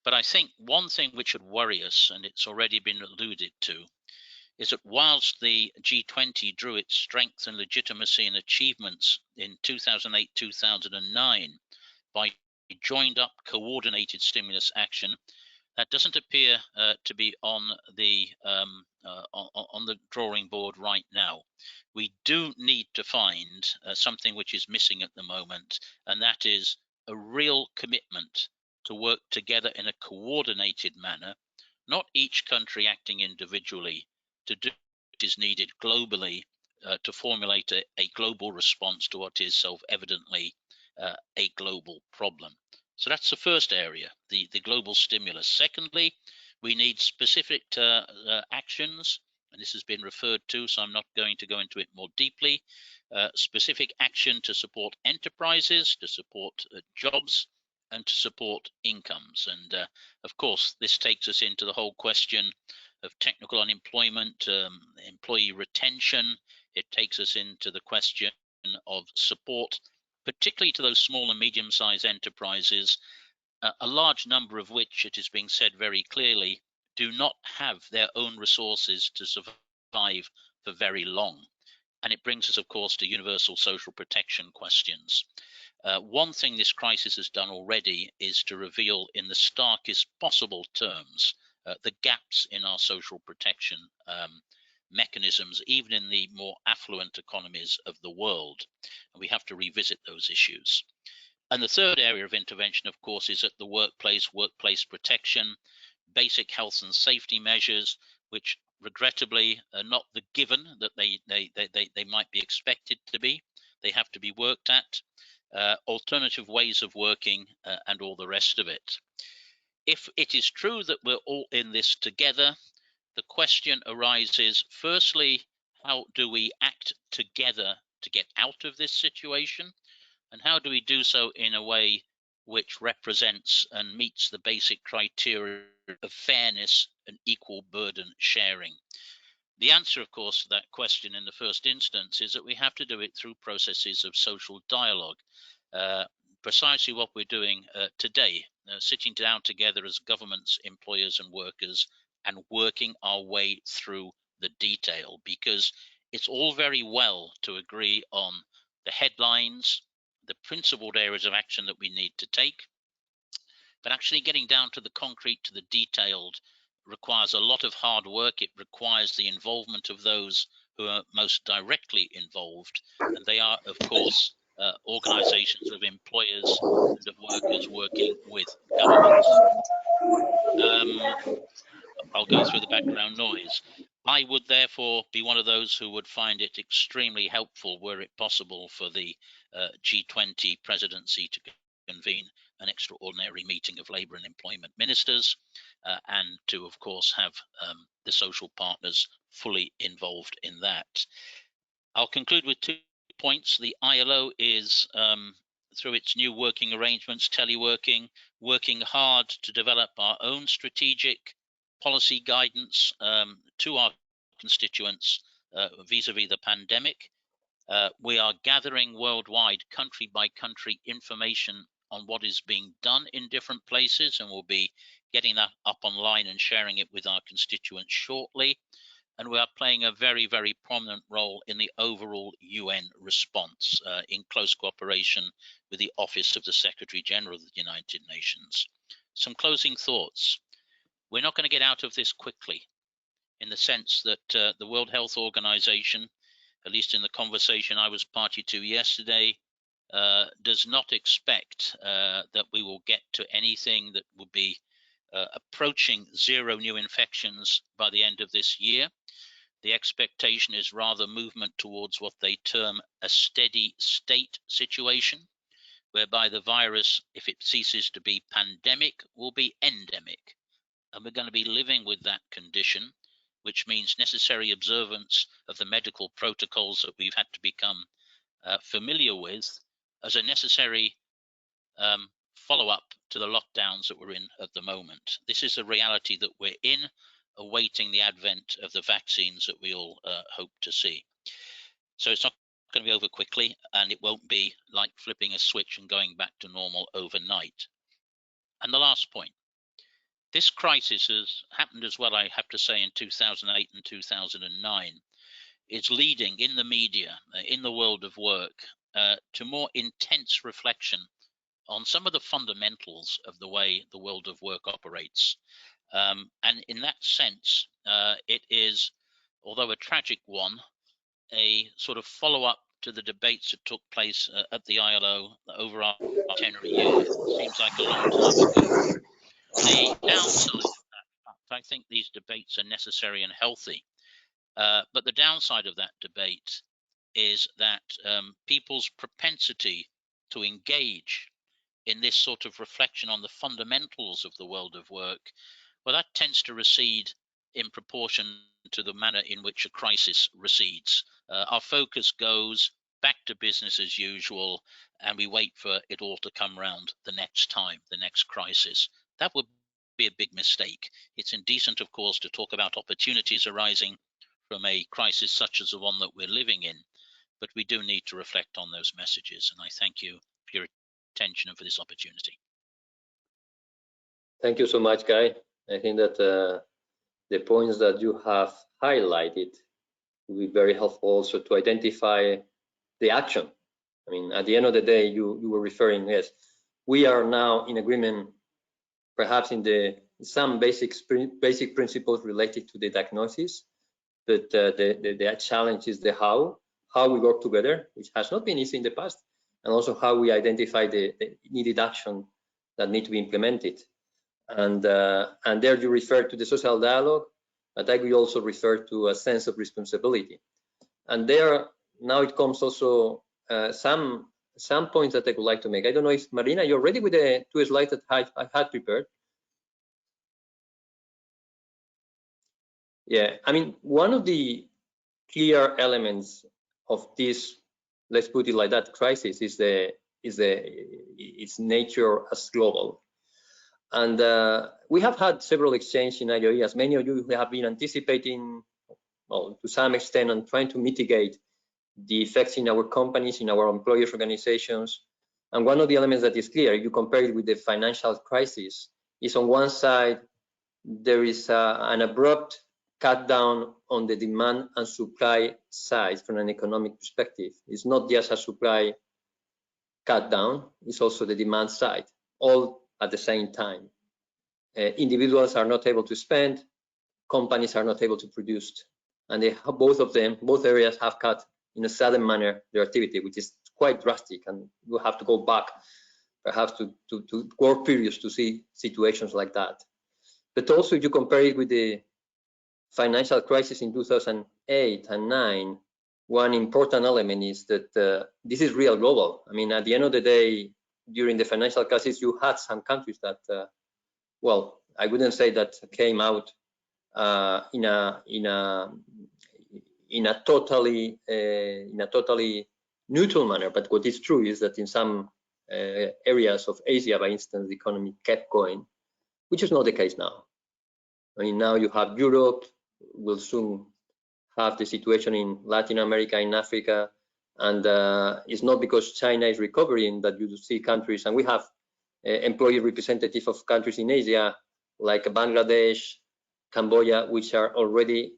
But I think one thing which should worry us, and it's already been alluded to, is that whilst the G20 drew its strength and legitimacy and achievements in 2008-2009 by joined up coordinated stimulus action, that doesn't appear to be on the drawing board right now. We do need to find something which is missing at the moment, and that is a real commitment to work together in a coordinated manner, not each country acting individually, to do what is needed globally to formulate a global response to what is self-evidently a global problem. So that's the first area, the global stimulus. Secondly, we need specific actions, and this has been referred to, so I'm not going to go into it more deeply. Specific action to support enterprises, to support jobs, and to support incomes. And of course, this takes us into the whole question of technical unemployment, employee retention. It takes us into the question of support, particularly to those small and medium-sized enterprises, a large number of which, it is being said very clearly, do not have their own resources to survive for very long. And it brings us, of course, to universal social protection questions. One thing this crisis has done already is to reveal in the starkest possible terms the gaps in our social protection mechanisms, even in the more affluent economies of the world. And we have to revisit those issues. And the third area of intervention, of course, is at the workplace protection, basic health and safety measures, which regrettably are not the given that they might be expected to be. They have to be worked at, alternative ways of working, and all the rest of it. If it is true that we're all in this together, the question arises, firstly, how do we act together to get out of this situation? And how do we do so in a way which represents and meets the basic criteria of fairness and equal burden sharing? The answer, of course, to that question in the first instance is that we have to do it through processes of social dialogue. Precisely what we're doing today, sitting down together as governments, employers and workers, and working our way through the detail, because it's all very well to agree on the headlines, the principled areas of action that we need to take, but actually getting down to the concrete, to the detailed, requires a lot of hard work. It requires the involvement of those who are most directly involved, and they are, of course, organizations of employers and of workers working with governments. I'll go through the background noise. I would therefore be one of those who would find it extremely helpful, were it possible, for the G20 presidency to convene an extraordinary meeting of labour and employment ministers, and to, of course, have the social partners fully involved in that. I'll conclude with 2 points. The ILO is, through its new working arrangements, teleworking, working hard to develop our own strategic policy guidance to our constituents vis-a-vis the pandemic. We are gathering worldwide, country by country, information on what is being done in different places, and we'll be getting that up online and sharing it with our constituents shortly. and we are playing a very, very prominent role in the overall UN response in close cooperation with the Office of the Secretary General of the United Nations. Some closing thoughts. We're not going to get out of this quickly, in the sense that the World Health Organization, at least in the conversation I was party to yesterday, does not expect that we will get to anything that will be approaching 0 new infections by the end of this year. The expectation is rather movement towards what they term a steady state situation, whereby the virus, if it ceases to be pandemic, will be endemic. And we're going to be living with that condition, which means necessary observance of the medical protocols that we've had to become familiar with as a necessary follow-up to the lockdowns that we're in at the moment. This is a reality that we're in, awaiting the advent of the vaccines that we all hope to see. So it's not going to be over quickly, and it won't be like flipping a switch and going back to normal overnight. And the last point, this crisis has happened as well, I have to say, in 2008 and 2009. It's leading in the media, in the world of work, to more intense reflection on some of the fundamentals of the way the world of work operates. And in that sense, it is, although a tragic one, a sort of follow-up to the debates that took place at the ILO over our 10 years. It seems like a long time ago. The downside of that, I think these debates are necessary and healthy, but the downside of that debate is that people's propensity to engage in this sort of reflection on the fundamentals of the world of work, well, that tends to recede in proportion to the manner in which a crisis recedes. Our focus goes back to business as usual, and we wait for it all to come round the next time, the next crisis. That would be a big mistake. It's indecent, of course, to talk about opportunities arising from a crisis such as the one that we're living in, but we do need to reflect on those messages, and I thank you for your attention and for this opportunity. Thank you so much, Guy. I think that the points that you have highlighted will be very helpful also to identify the action. I mean, at the end of the day, you were referring, yes, we are now in agreement, perhaps in some basic principles related to the diagnosis, but the challenge is the how we work together, which has not been easy in the past, and also how we identify the needed action that need to be implemented. And there you refer to the social dialogue, but I will also refer to a sense of responsibility. And there, now it comes also some points that I would like to make. I don't know if, Marina, you're ready with the 2 slides that I had prepared? Yeah, I mean, one of the clear elements of this, let's put it like that, crisis is its nature as global. And we have had several exchanges in IOE, as many of you have been anticipating, well, to some extent, and trying to mitigate the effects in our companies, in our employers' organizations. And one of the elements that is clear, you compare it with the financial crisis, is on one side, there is an abrupt cut down on the demand and supply side from an economic perspective. It's not just a supply cut down, it's also the demand side, all at the same time. Individuals are not able to spend, companies are not able to produce, and both areas have cut in a sudden manner their activity, which is quite drastic, and you have to go back perhaps to work periods to see situations like that. But also, if you compare it with the financial crisis in 2008 and 9, one important element is that this is real global. I mean, at the end of the day, during the financial crisis, you had some countries that, well, I wouldn't say that came out in a totally neutral manner. But what is true is that in some areas of Asia, for instance, the economy kept going, which is not the case now. I mean, now you have Europe, will soon have the situation in Latin America, in Africa, and it's not because China is recovering that you see countries, and we have employee representative of countries in Asia like Bangladesh, Cambodia, which are already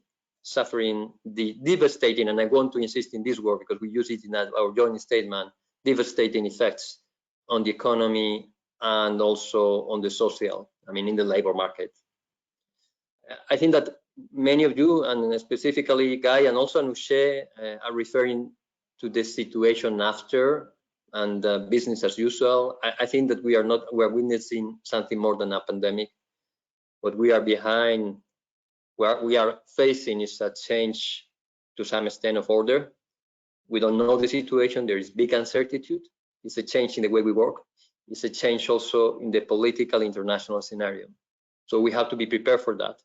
suffering the devastating, and I want to insist in this word because we use it in our joint statement, devastating effects on the economy and also on the social, in the labor market. I think that many of you, and specifically Guy and also Anousheh, are referring to the situation after and business as usual. I think that we are witnessing something more than a pandemic. What we are behind, what we are facing is a change to some extent of order. We don't know the situation. There is big uncertainty. It's a change in the way we work. It's a change also in the political international scenario. So we have to be prepared for that.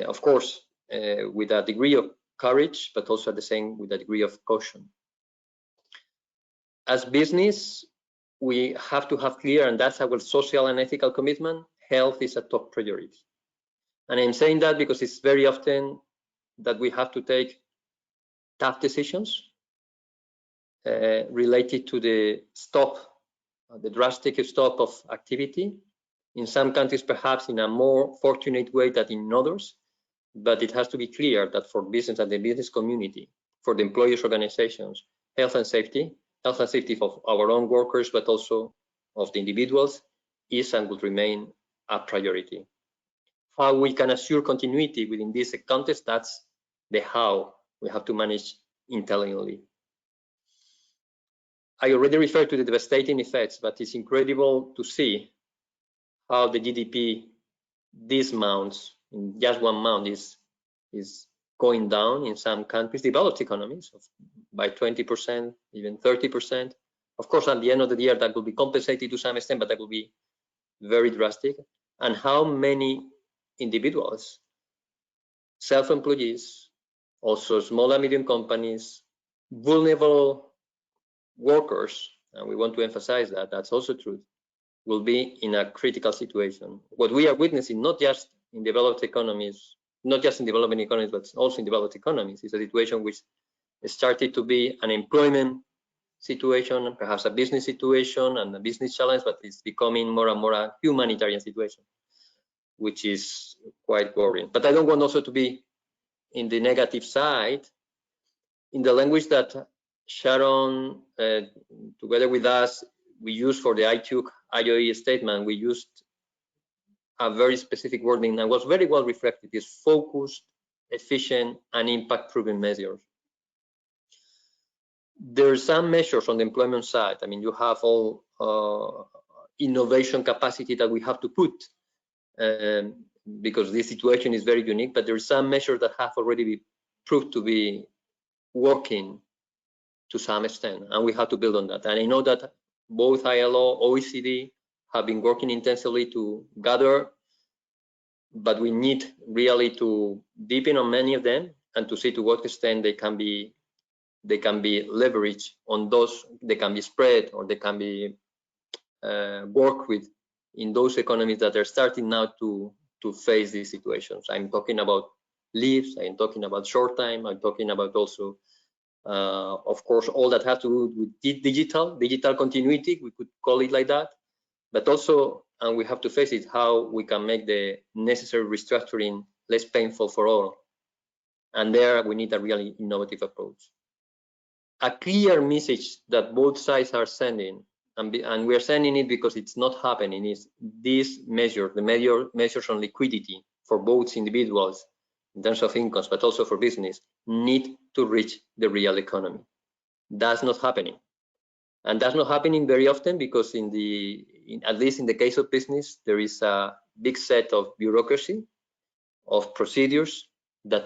Of course, with a degree of courage, but also at the same with a degree of caution. As business, we have to have clear, and that's our social and ethical commitment, health is a top priority. And I'm saying that because it's very often that we have to take tough decisions related to the drastic stop of activity. In some countries, perhaps in a more fortunate way than in others, but it has to be clear that for business and the business community, for the employers' organizations, health and safety of our own workers, but also of the individuals, is and will remain a priority. How we can assure continuity within this context, that's the how we have to manage intelligently. I already referred to the devastating effects, but it's incredible to see how the GDP these months, in just 1 month, is going down in some countries, developed economies, by 20%, even 30%. Of course, at the end of the year, that will be compensated to some extent, but that will be very drastic. And how many individuals, self-employees, also small and medium companies, vulnerable workers, and we want to emphasize that, that's also true, will be in a critical situation. What we are witnessing, not just in developed economies, not just in developing economies, but also in developed economies, is a situation which started to be an employment situation, perhaps a business situation and a business challenge, but it's becoming more and more a humanitarian situation, which is quite worrying. But I don't want also to be in the negative side. In the language that Sharon, together with us, we used for the ITUC IOE statement, we used a very specific wording that was very well reflected, is focused, efficient, and impact-proven measures. There are some measures on the employment side. You have all innovation capacity that we have to put because this situation is very unique, but there are some measures that have already been proved to be working to some extent, and we have to build on that. And I know that both ILO, OECD have been working intensively to gather, but we need really to deepen on many of them and to see to what extent they can be leveraged on those, they can be spread, or they can be worked with in those economies that are starting now to face these situations. I'm talking about leaves, I'm talking about short time, I'm talking about also of course all that has to do with digital continuity, we could call it like that, but also, and we have to face it, how we can make the necessary restructuring less painful for all. And there we need a really innovative approach. A clear message that both sides are sending, and we are sending it because it's not happening, is this measure, the major measures on liquidity for both individuals in terms of incomes, but also for business, need to reach the real economy. That's not happening. And that's not happening very often because at least in the case of business, there is a big set of bureaucracy, of procedures that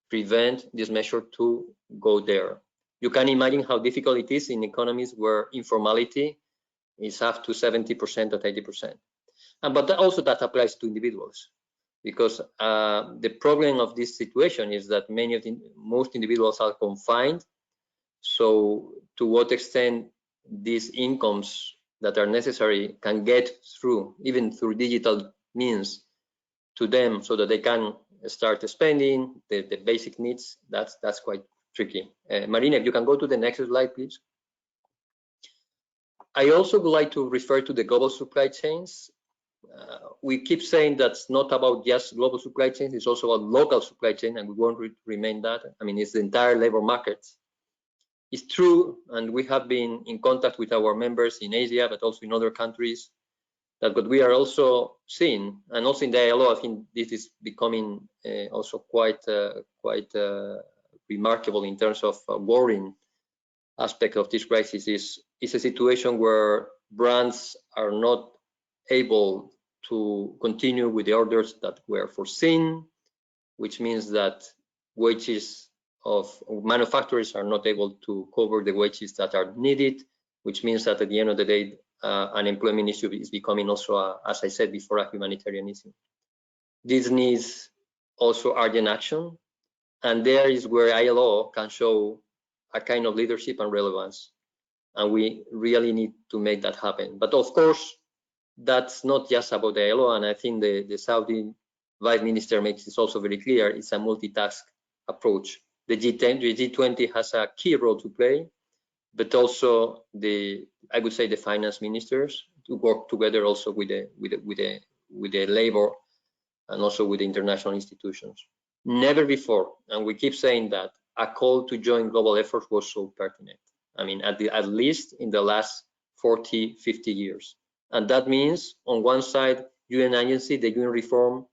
prevent this measure to go there. You can imagine how difficult it is in economies where informality is up to 70% or 80%. But also that applies to individuals, because the problem of this situation is that most individuals are confined. So to what extent these incomes that are necessary can get through, even through digital means, to them so that they can start spending the basic needs, that's quite tricky. Marina, if you can go to the next slide, please. I also would like to refer to the global supply chains. We keep saying that's not about just global supply chains, it's also about local supply chain, and we won't remain that. I mean, it's the entire labor market. It's true, and we have been in contact with our members in Asia, but also in other countries, that what we are also seeing, and also in the ILO, I think this is becoming also quite remarkable in terms of worrying aspect of this crisis, is a situation where brands are not able to continue with the orders that were foreseen, which means that wages of manufacturers are not able to cover the wages that are needed, which means that at the end of the day, unemployment issue is becoming also, as I said before, a humanitarian issue. This needs also urgent action, and there is where ILO can show a kind of leadership and relevance, and we really need to make that happen. But of course, that's not just about the ILO, and I think the Saudi Vice Minister makes this also very clear. It's a multitask approach. The G20 has a key role to play, but also I would say the finance ministers to work together also with the labor and also with the international institutions. Never before, and we keep saying that, a call to join global efforts was so pertinent. I mean, at least in the last 40, 50 years. And that means, on one side, UN agency, the UN reform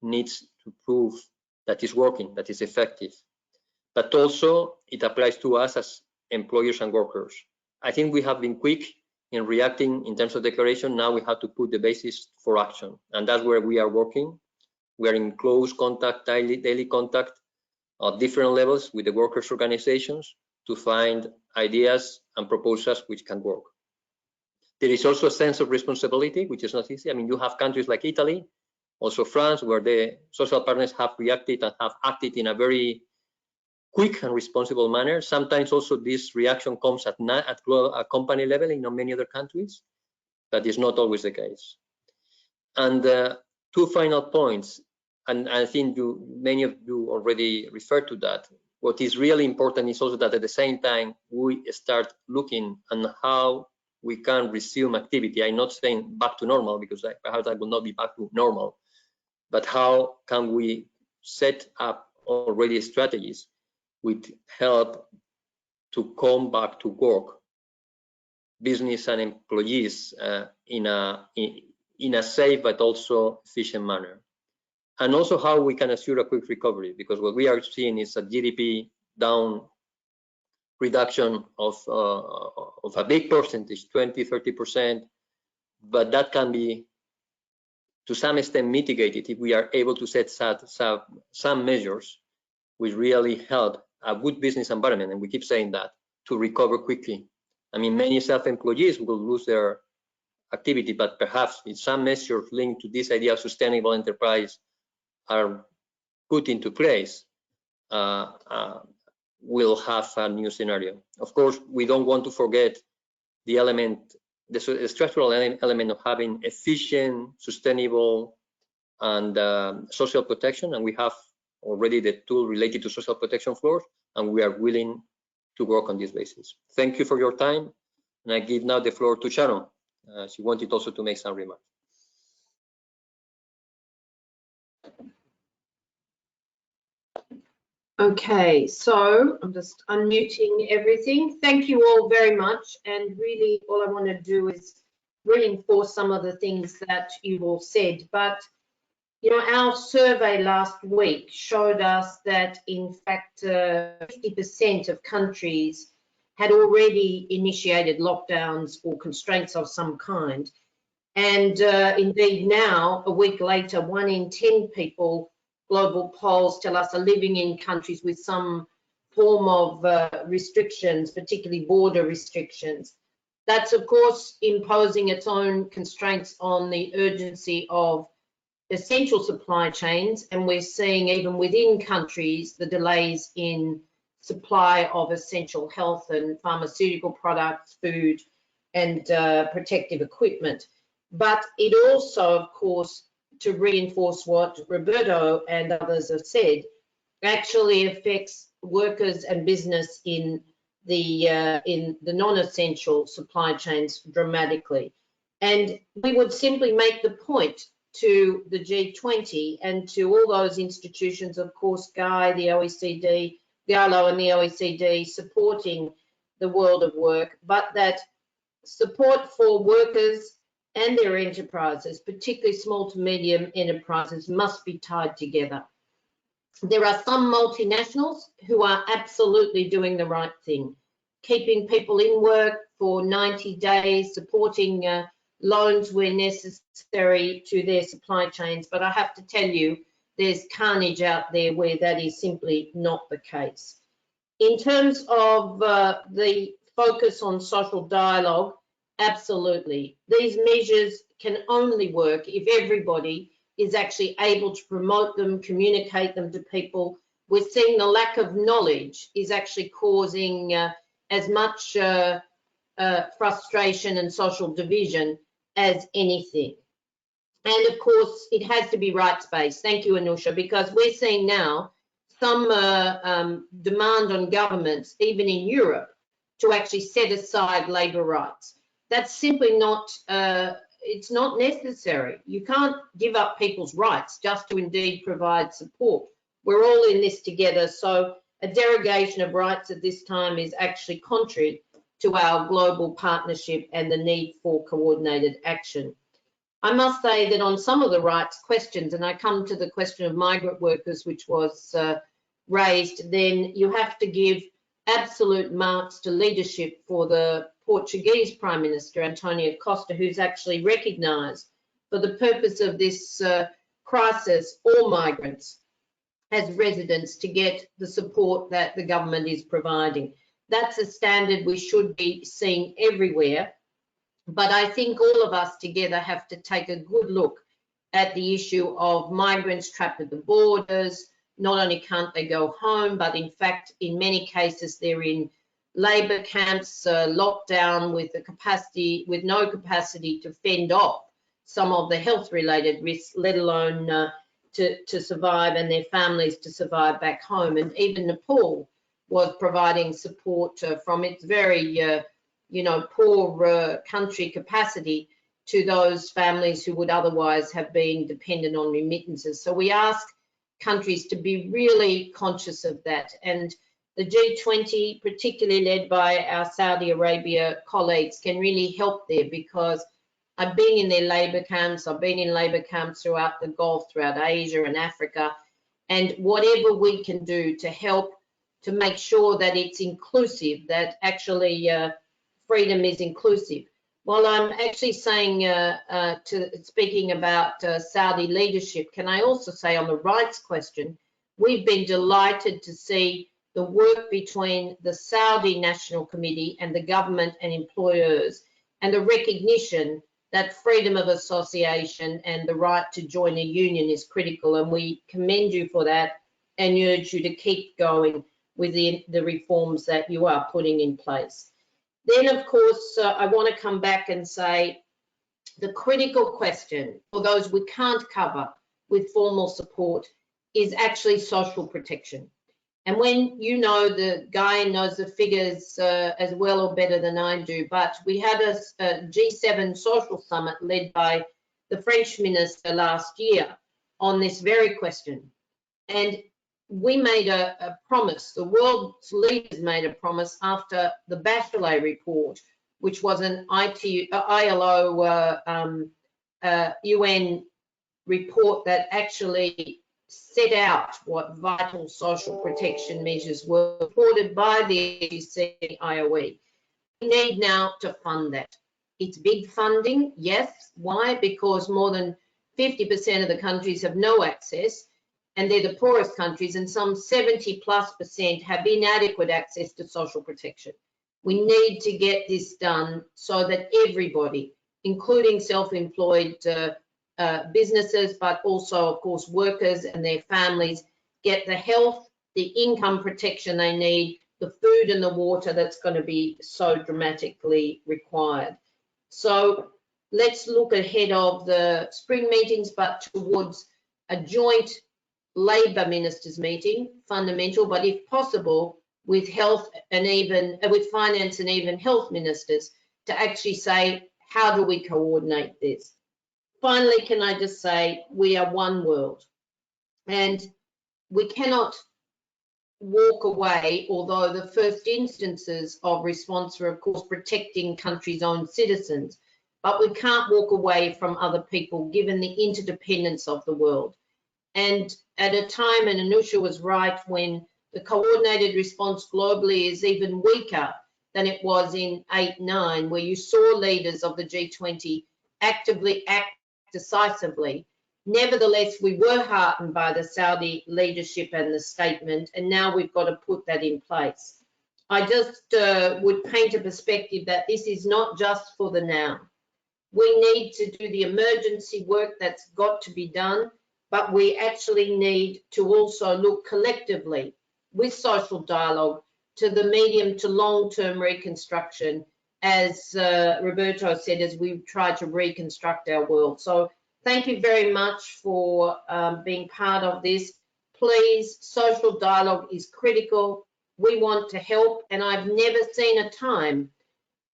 needs to prove that it's working, that it's effective. But also, it applies to us as employers and workers. I think we have been quick in reacting in terms of declaration. Now we have to put the basis for action. And that's where we are working. We are in close contact, daily contact at different levels with the workers' organizations to find ideas and proposals which can work. There is also a sense of responsibility, which is not easy. I mean, you have countries like Italy, also France, where the social partners have reacted and have acted in a very quick and responsible manner. Sometimes also this reaction comes at company level in many other countries. That is not always the case. And two final points, and I think many of you already referred to that. What is really important is also that at the same time, we start looking at how we can resume activity. I'm not saying back to normal, because perhaps I will not be back to normal, but how can we set up already strategies which help to come back to work, business and employees in a safe but also efficient manner. And also how we can assure a quick recovery, because what we are seeing is a GDP down reduction of a big percentage, 20, 30%, but that can be to some extent mitigated if we are able to set some measures which really help a good business environment, and we keep saying that, to recover quickly. I mean, many self-employees will lose their activity, but perhaps if some measures linked to this idea of sustainable enterprise are put into place, we'll have a new scenario. Of course, we don't want to forget the element, the structural element of having efficient, sustainable, and social protection, and we have already the tool related to social protection floors, and we are willing to work on this basis. Thank you for your time, and I give now the floor to Sharon. She wanted also to make some remarks. Okay, so I'm just unmuting everything. Thank you all very much, and really all I want to do is reinforce some of the things that you all said. But you know, our survey last week showed us that in fact 50% of countries had already initiated lockdowns or constraints of some kind, and indeed now, a week later, 1 in 10 people, global polls tell us, are living in countries with some form of restrictions, particularly border restrictions. That's of course imposing its own constraints on the urgency of essential supply chains, and we're seeing even within countries the delays in supply of essential health and pharmaceutical products, food, and protective equipment. But it also, of course, to reinforce what Roberto and others have said, actually affects workers and business in the non-essential supply chains dramatically. And we would simply make the point to the G20 and to all those institutions, of course, Guy, the OECD, the ILO and the OECD supporting the world of work, but that support for workers and their enterprises, particularly small to medium enterprises, must be tied together. There are some multinationals who are absolutely doing the right thing, keeping people in work for 90 days, supporting loans where necessary to their supply chains. But I have to tell you, there's carnage out there where that is simply not the case. In terms of the focus on social dialogue, absolutely. These measures can only work if everybody is actually able to promote them, communicate them to people. We're seeing the lack of knowledge is actually causing as much frustration and social division as anything. And of course, it has to be rights-based. Thank you, Anousheh, because we're seeing now some demand on governments, even in Europe, to actually set aside labour rights. That's simply not, it's not necessary. You can't give up people's rights just to indeed provide support. We're all in this together, so a derogation of rights at this time is actually contrary to our global partnership and the need for coordinated action. I must say that on some of the rights questions, and I come to the question of migrant workers, which was raised, then you have to give absolute marks to leadership for the Portuguese Prime Minister, Antonio Costa, who's actually recognised for the purpose of this crisis, all migrants as residents to get the support that the government is providing. That's a standard we should be seeing everywhere. But I think all of us together have to take a good look at the issue of migrants trapped at the borders. Not only can't they go home, but in fact, in many cases, they're in labour camps, locked down with the capacity, with no capacity to fend off some of the health-related risks, let alone to survive and their families to survive back home. And even Nepal was providing support from its very poor country capacity to those families who would otherwise have been dependent on remittances. So we ask countries to be really conscious of that. And the G20, particularly led by our Saudi Arabia colleagues, can really help there, because I've been in their labour camps, I've been in labour camps throughout the Gulf, throughout Asia and Africa, and whatever we can do to help to make sure that it's inclusive, that actually freedom is inclusive. While I'm actually saying, speaking about Saudi leadership, can I also say on the rights question, we've been delighted to see the work between the Saudi National Committee and the government and employers, and the recognition that freedom of association and the right to join a union is critical. And we commend you for that and urge you to keep going with the reforms that you are putting in place. Then, of course, I want to come back and say the critical question for those we can't cover with formal support is actually social protection. And when you know, the guy knows the figures as well or better than I do, but we had a G7 social summit led by the French minister last year on this very question. And we made a promise, the world's leaders made a promise after the Bachelet report, which was an ILO UN report that actually set out what vital social protection measures were reported by the ITUC IOE. We need now to fund that. It's big funding, yes. Why? Because more than 50% of the countries have no access, and they're the poorest countries, and some 70+% have inadequate access to social protection. We need to get this done so that everybody, including self-employed businesses, but also, of course, workers and their families, get the health, the income protection they need, the food and the water that's going to be so dramatically required. So let's look ahead of the spring meetings, but towards a joint Labour ministers meeting, fundamental, but if possible, with health and even with finance and even health ministers, to actually say, how do we coordinate this? Finally, can I just say we are one world, and we cannot walk away, although the first instances of response are of course protecting countries' own citizens, but we can't walk away from other people given the interdependence of the world. And at a time, and Anousheh was right, when the coordinated response globally is even weaker than it was in 8-9, where you saw leaders of the G20 actively act decisively. Nevertheless, we were heartened by the Saudi leadership and the statement, and now we've got to put that in place. I just would paint a perspective that this is not just for the now. We need to do the emergency work that's got to be done, but we actually need to also look collectively with social dialogue to the medium to long-term reconstruction, as Roberto said, as we try to reconstruct our world. So thank you very much for being part of this. Please, social dialogue is critical. We want to help, and I've never seen a time,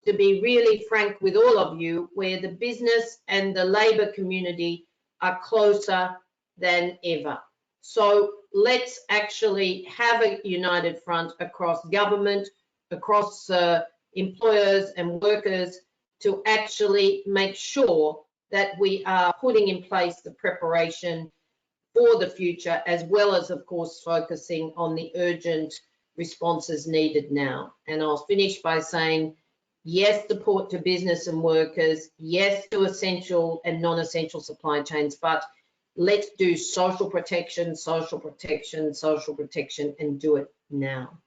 to be really frank with all of you, where the business and the labour community are closer than ever. So let's actually have a united front across government, across employers and workers, to actually make sure that we are putting in place the preparation for the future, as well as, of course, focusing on the urgent responses needed now. And I'll finish by saying, yes, support to business and workers, yes to essential and non-essential supply chains, but let's do social protection, social protection, social protection, and do it now.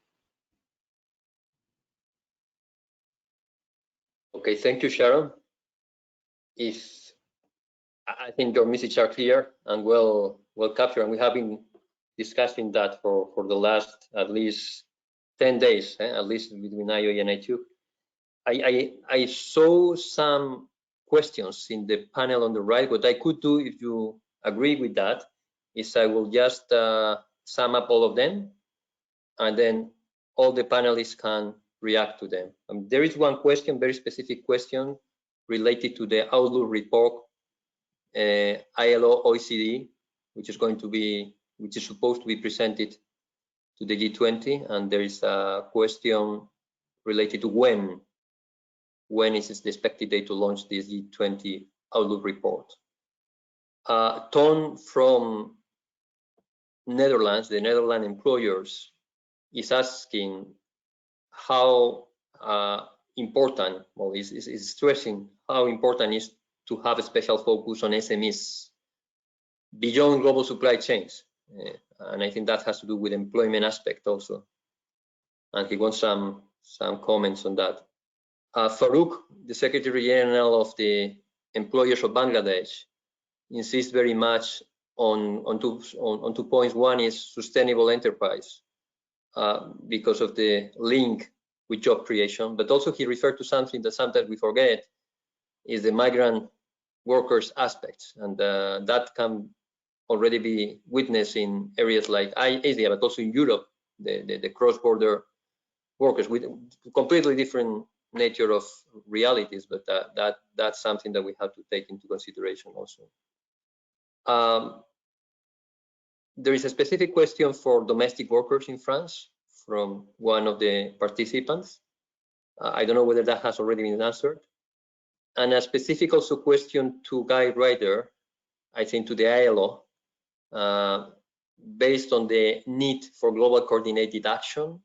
Okay, thank you, Sharon. I think your messages are clear and well captured, and we have been discussing that for the last at least 10 days, at least between IOE and ITUC. I saw some questions in the panel on the right. What I could do, if you agree with that, is I will just sum up all of them, and then all the panelists can react to them. There is one question, very specific question, related to the Outlook report, ILO OECD, which is supposed to be presented to the G20, and there is a question related to when is the expected date to launch this G20 Outlook report. Ton from Netherlands, the Netherlands employers, is asking how important, well, is stressing how important it is to have a special focus on SMEs beyond global supply chains. And I think that has to do with employment aspect also. And he wants some comments on that. Farouk, the Secretary General of the Employers of Bangladesh, insists very much on two points. One is sustainable enterprise, because of the link with job creation, but also he referred to something that sometimes we forget, is the migrant workers aspects, and that can already be witnessed in areas like Asia, but also in Europe, the cross-border workers with completely different nature of realities, but that's something that we have to take into consideration also. There is a specific question for domestic workers in France from one of the participants. I don't know whether that has already been answered. And a specific also question to Guy Ryder, I think to the ILO, based on the need for global coordinated action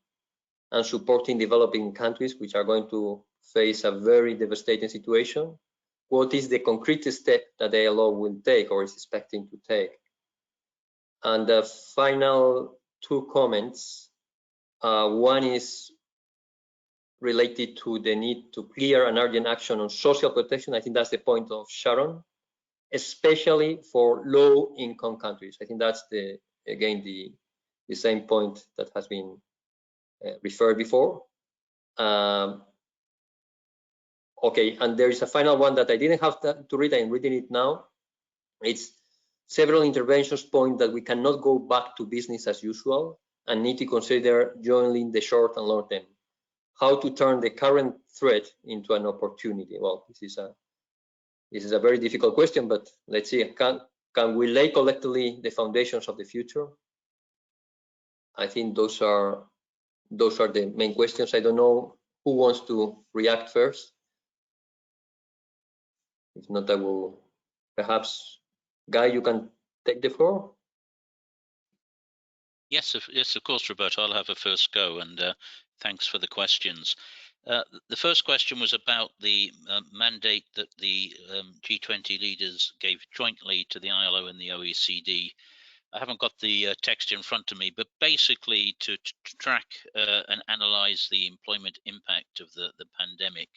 and supporting developing countries which are going to face a very devastating situation. What is the concrete step that the ILO will take or is expecting to take? And the final two comments. One is related to the need to clear and urgent action on social protection. I think that's the point of Sharon, especially for low-income countries. I think that's again the same point that has been referred before. Okay, and there is a final one that I didn't have to read. I'm reading it now. It's several interventions point that we cannot go back to business as usual and need to consider jointly in the short and long term how to turn the current threat into an opportunity. Well, this is This is a very difficult question, but let's see. Can we lay collectively the foundations of the future? I think those are the main questions. I don't know who wants to react first. If not, I will perhaps, Guy, you can take the floor. Yes, of course, Roberto. I'll have a first go, and thanks for the questions. The first question was about the mandate that the G20 leaders gave jointly to the ILO and the OECD. I haven't got the text in front of me, but basically to track and analyze the employment impact of the pandemic.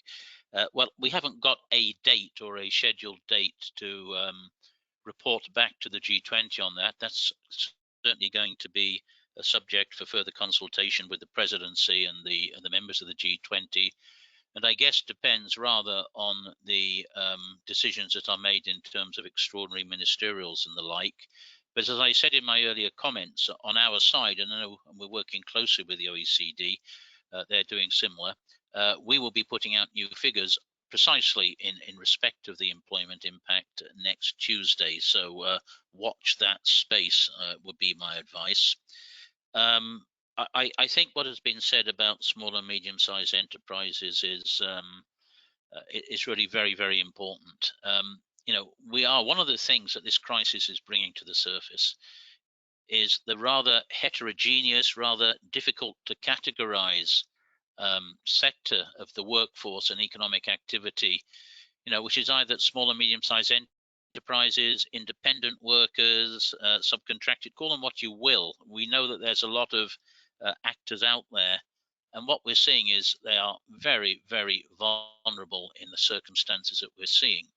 Well, we haven't got a date or a scheduled date to report back to the G20 on that. That's certainly going to be a subject for further consultation with the presidency and the members of the G20. And I guess depends rather on the decisions that are made in terms of extraordinary ministerials and the like. But as I said in my earlier comments, on our side, and I know we're working closely with the OECD, they're doing similar, we will be putting out new figures precisely in respect of the employment impact next Tuesday. So watch that space would be my advice. I think what has been said about small and medium-sized enterprises is really very, very important. You know, one of the things that this crisis is bringing to the surface is the rather heterogeneous, rather difficult to categorize sector of the workforce and economic activity, you know, which is either small and medium-sized enterprises, independent workers, subcontracted, call them what you will. We know that there's a lot of actors out there, and what we're seeing is they are very, very vulnerable in the circumstances that we're seeing.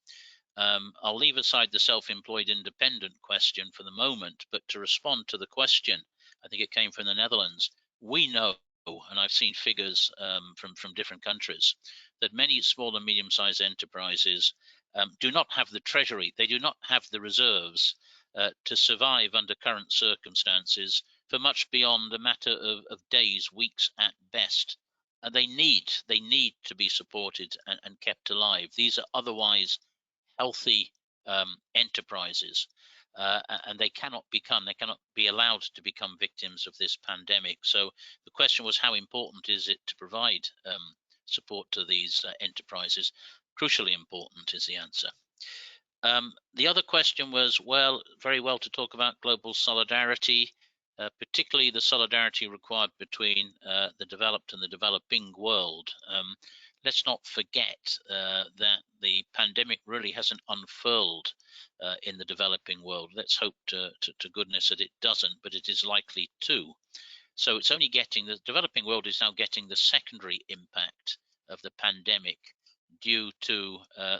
I'll leave aside the self-employed independent question for the moment, but to respond to the question, I think it came from the Netherlands. We know, and I've seen figures from different countries, that many small and medium-sized enterprises do not have the treasury, they do not have the reserves to survive under current circumstances for much beyond a matter of days, weeks at best. And they need to be supported and kept alive. These are otherwise healthy enterprises, and they cannot be allowed to become victims of this pandemic. So the question was, how important is it to provide support to these enterprises? Crucially important is the answer. The other question was, well, very well to talk about global solidarity, particularly the solidarity required between the developed and the developing world. Let's not forget that the pandemic really hasn't unfurled in the developing world. Let's hope to goodness that it doesn't, but it is likely to. So it's only the developing world is now getting the secondary impact of the pandemic due to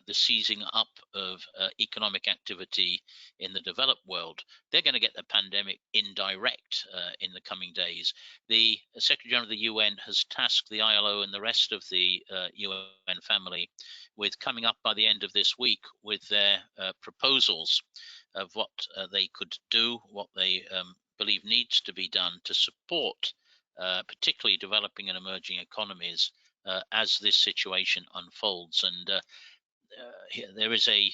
the seizing up of economic activity in the developed world. They're going to get the pandemic indirect in the coming days. The Secretary General of the UN has tasked the ILO and the rest of the UN family with coming up by the end of this week with their proposals of what they could do, what they believe needs to be done to support particularly developing and emerging economies as this situation unfolds. And there is a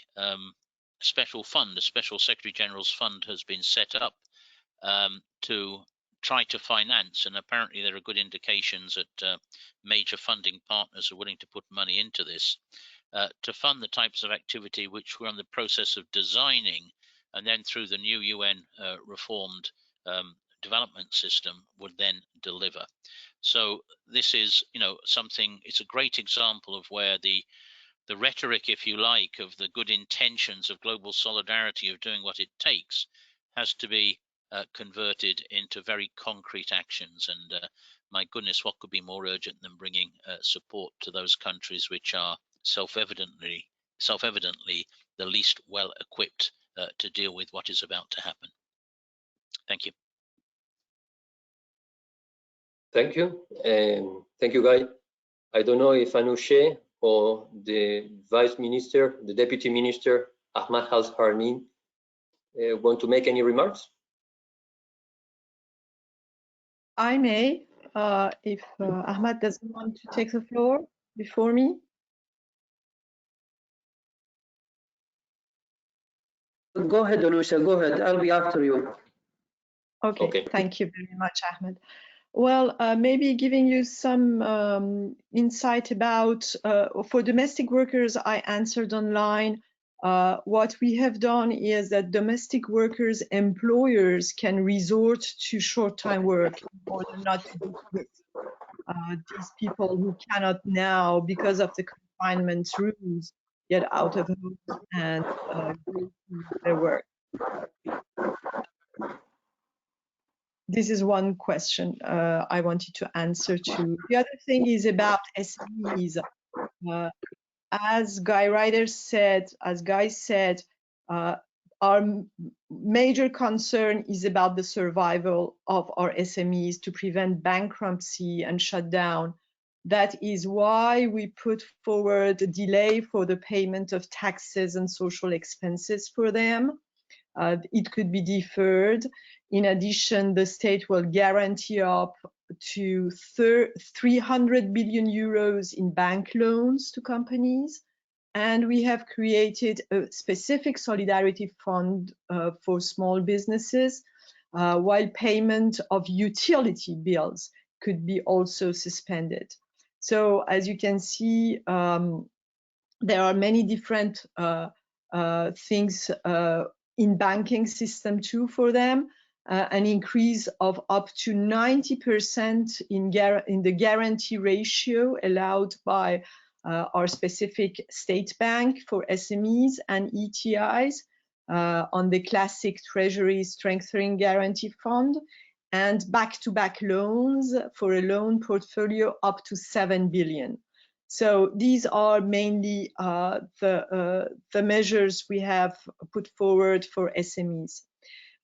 special fund, a special Secretary General's fund has been set up to try to finance, and apparently there are good indications that major funding partners are willing to put money into this, to fund the types of activity which we're in the process of designing, and then through the new UN reformed development system would then deliver. So this is, something, it's a great example of where the rhetoric, if you like, of the good intentions of global solidarity, of doing what it takes, has to be converted into very concrete actions. And my goodness, what could be more urgent than bringing support to those countries which are self-evidently the least well equipped to deal with what is about to happen. Thank you. Thank you. Thank you, Guy. I don't know if Anousheh or the Vice Minister, the Deputy Minister, Ahmad Alzahrani, want to make any remarks? I may, if Ahmad doesn't want to take the floor before me. Go ahead, Anousheh, go ahead. I'll be after you. Okay. Thank you very much, Ahmed. Well, maybe giving you some insight about, for domestic workers, I answered online. What we have done is that domestic workers' employers can resort to short-time work in order not to dismiss these people who cannot now, because of the confinement rules, get out of home and go to their work. This is one question I wanted to answer to. The other thing is about SMEs. As Ryder said, our major concern is about the survival of our SMEs to prevent bankruptcy and shutdown. That is why we put forward a delay for the payment of taxes and social expenses for them. It could be deferred. In addition, the state will guarantee up to 300 billion euros in bank loans to companies. And we have created a specific solidarity fund for small businesses, while payment of utility bills could be also suspended. So as you can see, there are many different things in banking system too for them. An increase of up to 90% in the guarantee ratio allowed by our specific state bank for SMEs and ETIs on the classic Treasury Strengthening Guarantee Fund, and back-to-back loans for a loan portfolio up to 7 billion. So these are mainly the measures we have put forward for SMEs.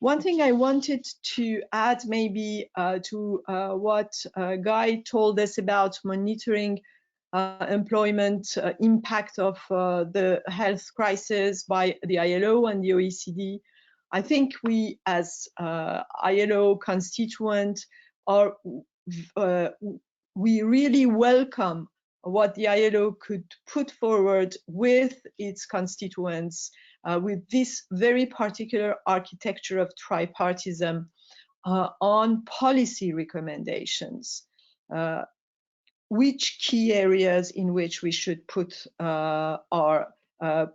One thing I wanted to add maybe to what Guy told us about monitoring employment impact of the health crisis by the ILO and the OECD. I think we as ILO constituent are, we really welcome what the ILO could put forward with its constituents, with this very particular architecture of tripartism on policy recommendations. Which key areas in which we should put our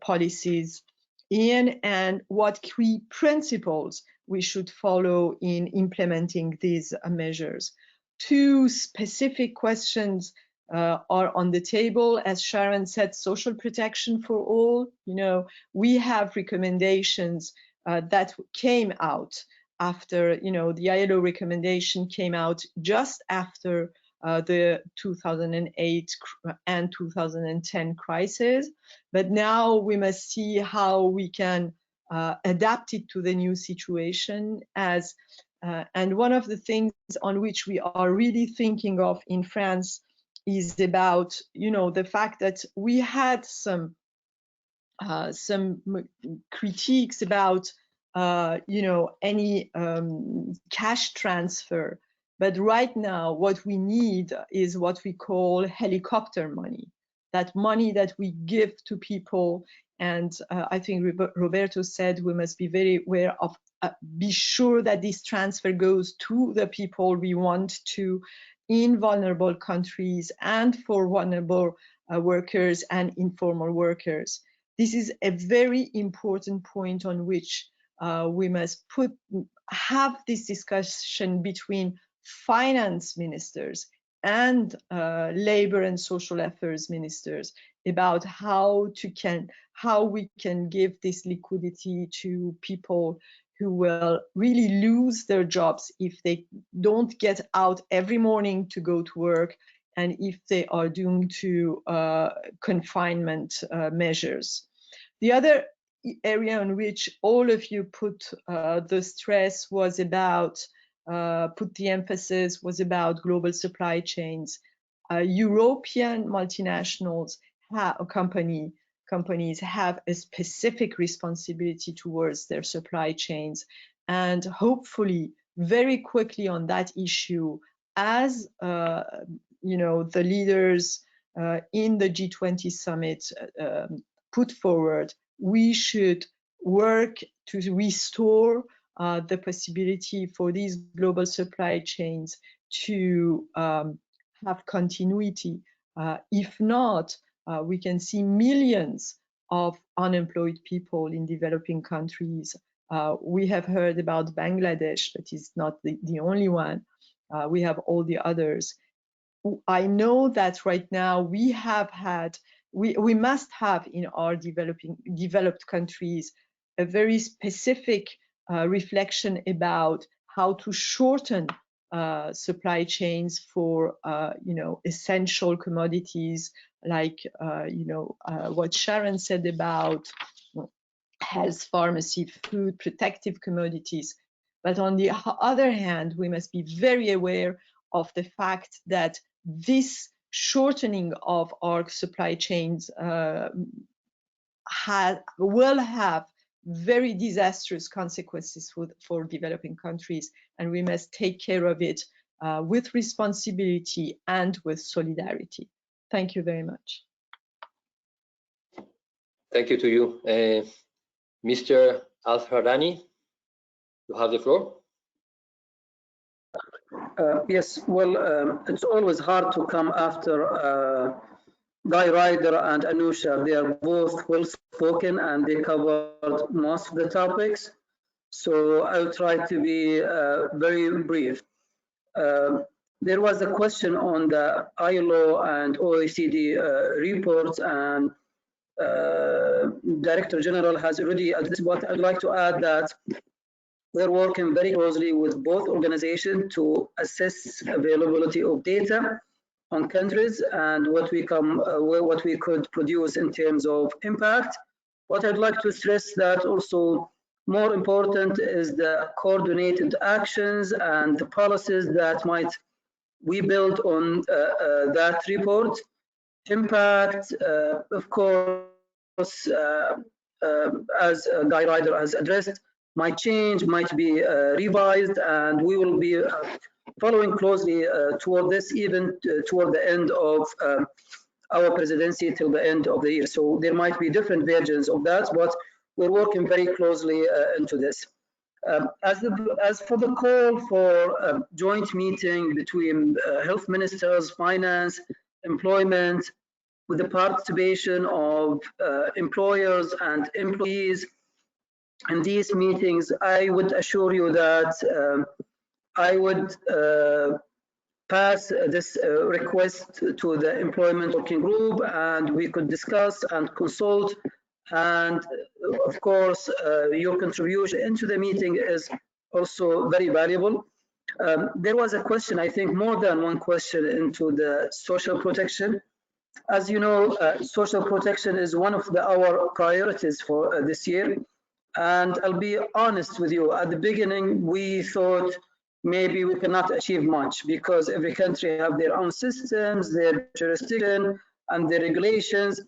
policies in, and what key principles we should follow in implementing these measures. Two specific questions are on the table. As Sharan said, social protection for all. You know, we have recommendations that came out after, you know, the ILO recommendation came out just after the 2008 and 2010 crisis. But now we must see how we can adapt it to the new situation. And one of the things on which we are really thinking of in France is about, you know, the fact that we had some critiques about, you know, any cash transfer. But right now, what we need is what we call helicopter money, that money that we give to people. And I think Roberto said we must be very aware of, be sure that this transfer goes to the people we want to in vulnerable countries and for vulnerable workers and informal workers. This is a very important point on which we must have this discussion between finance ministers and labor and social affairs ministers about how we can give this liquidity to people who will really lose their jobs if they don't get out every morning to go to work, and if they are doomed to confinement measures. The other area on which all of you put the stress was about, put the emphasis was about global supply chains. European multinationals companies have a specific responsibility towards their supply chains, and hopefully very quickly on that issue, as you know, the leaders in the G20 summit put forward, we should work to restore the possibility for these global supply chains to have continuity. If not, we can see millions of unemployed people in developing countries. We have heard about Bangladesh, but it's not the only one. We have all the others. I know that right now we must have in our developed countries a very specific reflection about how to shorten supply chains for essential commodities like what Sharan said about health, pharmacy, food, protective commodities. But on the other hand, we must be very aware of the fact that this shortening of our supply chains will have very disastrous consequences for developing countries, and we must take care of it with responsibility and with solidarity. Thank you very much. Thank you to you. Mr. Alzahrani, you have the floor. Yes, well, it's always hard to come after Ryder and Anousheh. They are both well-spoken and they covered most of the topics. So I'll try to be very brief. There was a question on the ILO and OECD reports, and Director General has already addressed. What I'd like to add that we're working very closely with both organizations to assess availability of data on countries and what we could produce in terms of impact. What I'd like to stress that also more important is the coordinated actions and the policies that might we build on that report. Impact, of course, as Guy Ryder has addressed, might change, might be revised, and we will be following closely toward this, even toward the end of our presidency till the end of the year. So there might be different versions of that, but we're working very closely into this. As for the call for a joint meeting between health ministers, finance, employment, with the participation of employers and employees in these meetings, I would assure you that I would pass this request to the employment working group, and we could discuss and consult. And of course, your contribution into the meeting is also very valuable. There was a question, I think more than one question, into the social protection. As you know, social protection is one of our priorities for this year. And I'll be honest with you, at the beginning, we thought maybe we cannot achieve much because every country have their own systems, their jurisdiction, and their regulations.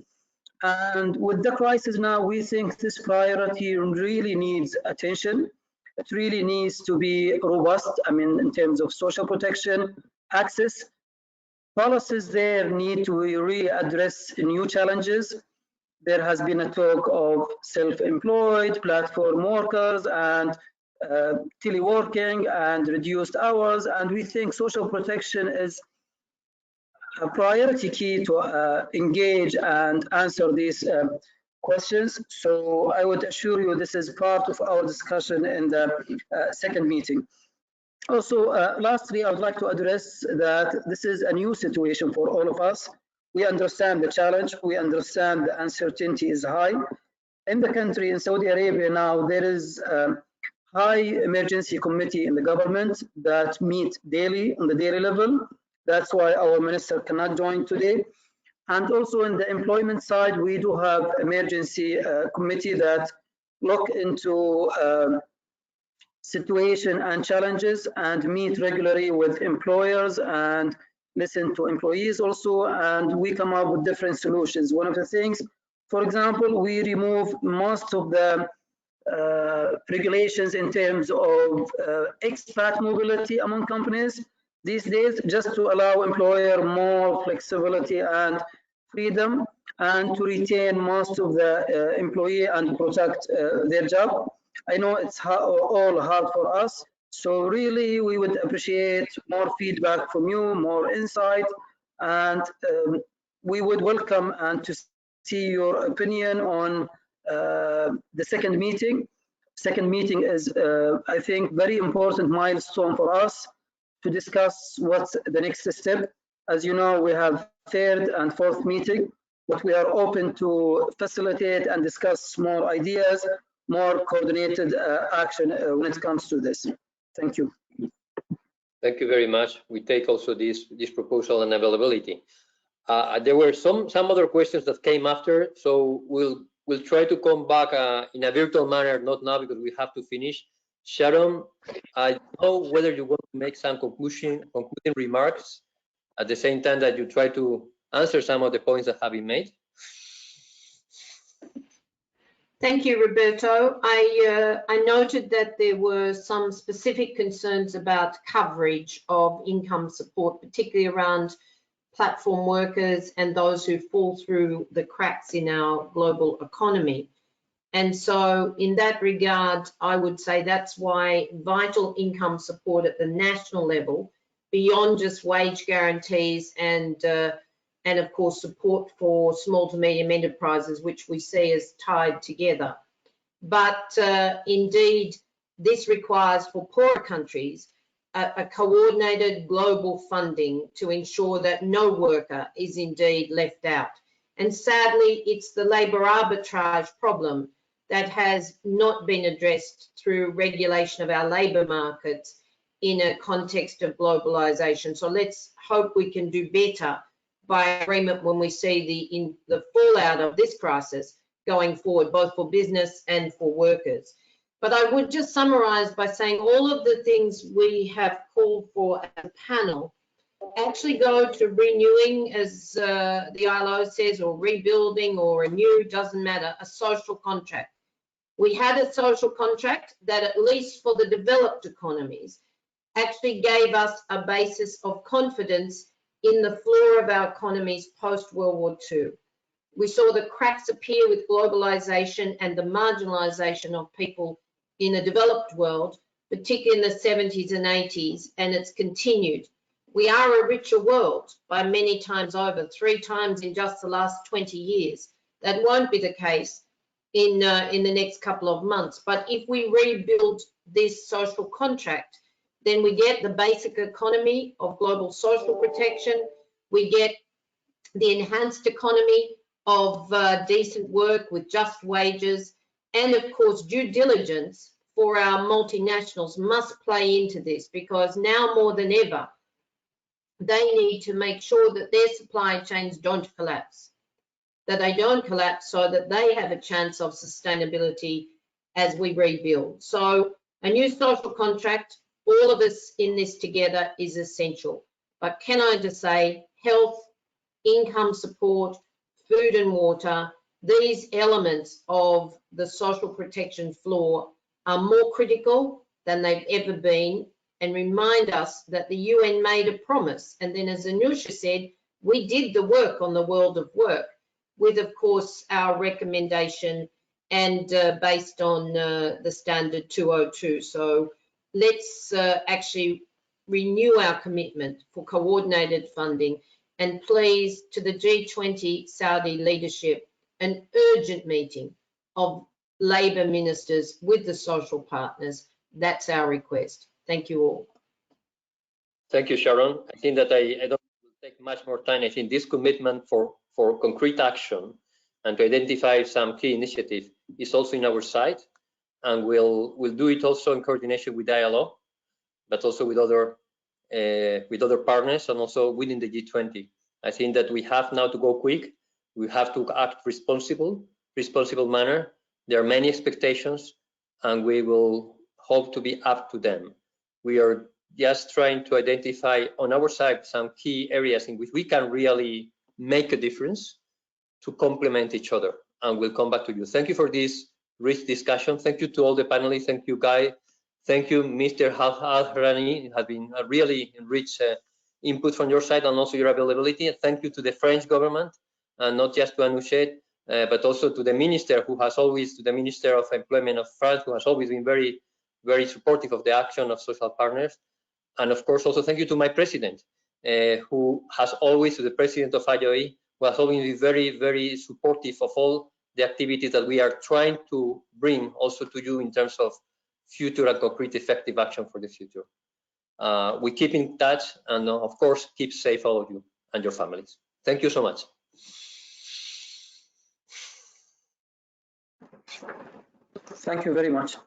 And with the crisis now, we think this priority really needs attention. It really needs to be robust, I mean, in terms of social protection, access. Policies there need to really address new challenges. There has been a talk of self-employed, platform workers, and teleworking and reduced hours. And we think social protection is a priority key to engage and answer these questions. So I would assure you this is part of our discussion in the second meeting. Also, lastly, I would like to address that this is a new situation for all of us. We understand the challenge. We understand the uncertainty is high. In the country, in Saudi Arabia now, there is a high emergency committee in the government that meet daily on the daily level. That's why our minister cannot join today. And also in the employment side, we do have emergency committee that look into situation and challenges and meet regularly with employers and listen to employees also, and we come up with different solutions. One of the things, for example, we remove most of the regulations in terms of expat mobility among companies these days, just to allow employer more flexibility and freedom. and to retain most of the employee and protect their job. I know it's all hard for us, so really we would appreciate more feedback from you, more insight, and we would welcome and to see your opinion on the second meeting. Second meeting is, I think, very important milestone for us to discuss what's the next step. As you know, we have third and fourth meeting, but we are open to facilitate and discuss more ideas, more coordinated action when it comes to this. Thank you. Thank you very much. We take also this proposal and availability. There were some other questions that came after, so we'll try to come back in a virtual manner, not now because we have to finish. Sharon, I don't know whether you want to make some concluding remarks at the same time that you try to answer some of the points that have been made. Thank you, Roberto. I noted that there were some specific concerns about coverage of income support, particularly around platform workers and those who fall through the cracks in our global economy. And so in that regard, I would say that's why vital income support at the national level, beyond just wage guarantees and of course support for small to medium enterprises, which we see as tied together. But indeed, this requires for poorer countries a coordinated global funding to ensure that no worker is indeed left out. And sadly, it's the labour arbitrage problem that has not been addressed through regulation of our labour markets in a context of globalisation. So let's hope we can do better by agreement when we see the fallout of this crisis going forward, both for business and for workers. But I would just summarise by saying all of the things we have called for as a panel actually go to renewing, as the ILO says, or rebuilding or renew, doesn't matter, a social contract. We had a social contract that, at least for the developed economies, actually gave us a basis of confidence in the floor of our economies post-World War II. We saw the cracks appear with globalisation and the marginalisation of people in the developed world, particularly in the 70s and 80s, and it's continued. We are a richer world by many times over, 3 times in just the last 20 years. That won't be the case in the next couple of months. But if we rebuild this social contract, then we get the basic economy of global social protection, we get the enhanced economy of decent work with just wages, and of course due diligence for our multinationals must play into this, because now more than ever they need to make sure that their supply chains don't collapse, that they don't collapse, so that they have a chance of sustainability as we rebuild. So a new social contract, all of us in this together, is essential. But can I just say, health, income support, food and water, these elements of the social protection floor are more critical than they've ever been, and remind us that the UN made a promise. And then, as Anousheh said, we did the work on the world of work with, of course, our recommendation and based on the standard 202. So let's actually renew our commitment for coordinated funding, and please, to the G20 Saudi leadership, an urgent meeting of labour ministers with the social partners. That's our request. Thank you all. Thank you, Sharon. I think that I don't take much more time. I think this commitment for concrete action and to identify some key initiatives is also in our side, and we'll do it also in coordination with ILO, but also with other partners, and also within the G20. I think that we have now to go quick. We have to act responsible manner. There are many expectations, and we will hope to be up to them. We are just trying to identify on our side some key areas in which we can really make a difference to complement each other, and we'll come back to you. Thank you for this rich discussion. Thank you to all the panelists. Thank you, Guy. Thank you, Mr. Alzahrani. It has been a really rich input from your side, and also your availability. Thank you to the French government and not just to Anousheh, but also to the Minister, to the Minister of Employment of France, who has always been very, very supportive of the action of social partners. And of course, also thank you to my President, who has always, to the President of IOE, who has always been very, very supportive of all the activities that we are trying to bring also to you in terms of future and concrete effective action for the future. We keep in touch, and of course, keep safe all of you and your families. Thank you so much. Thank you very much.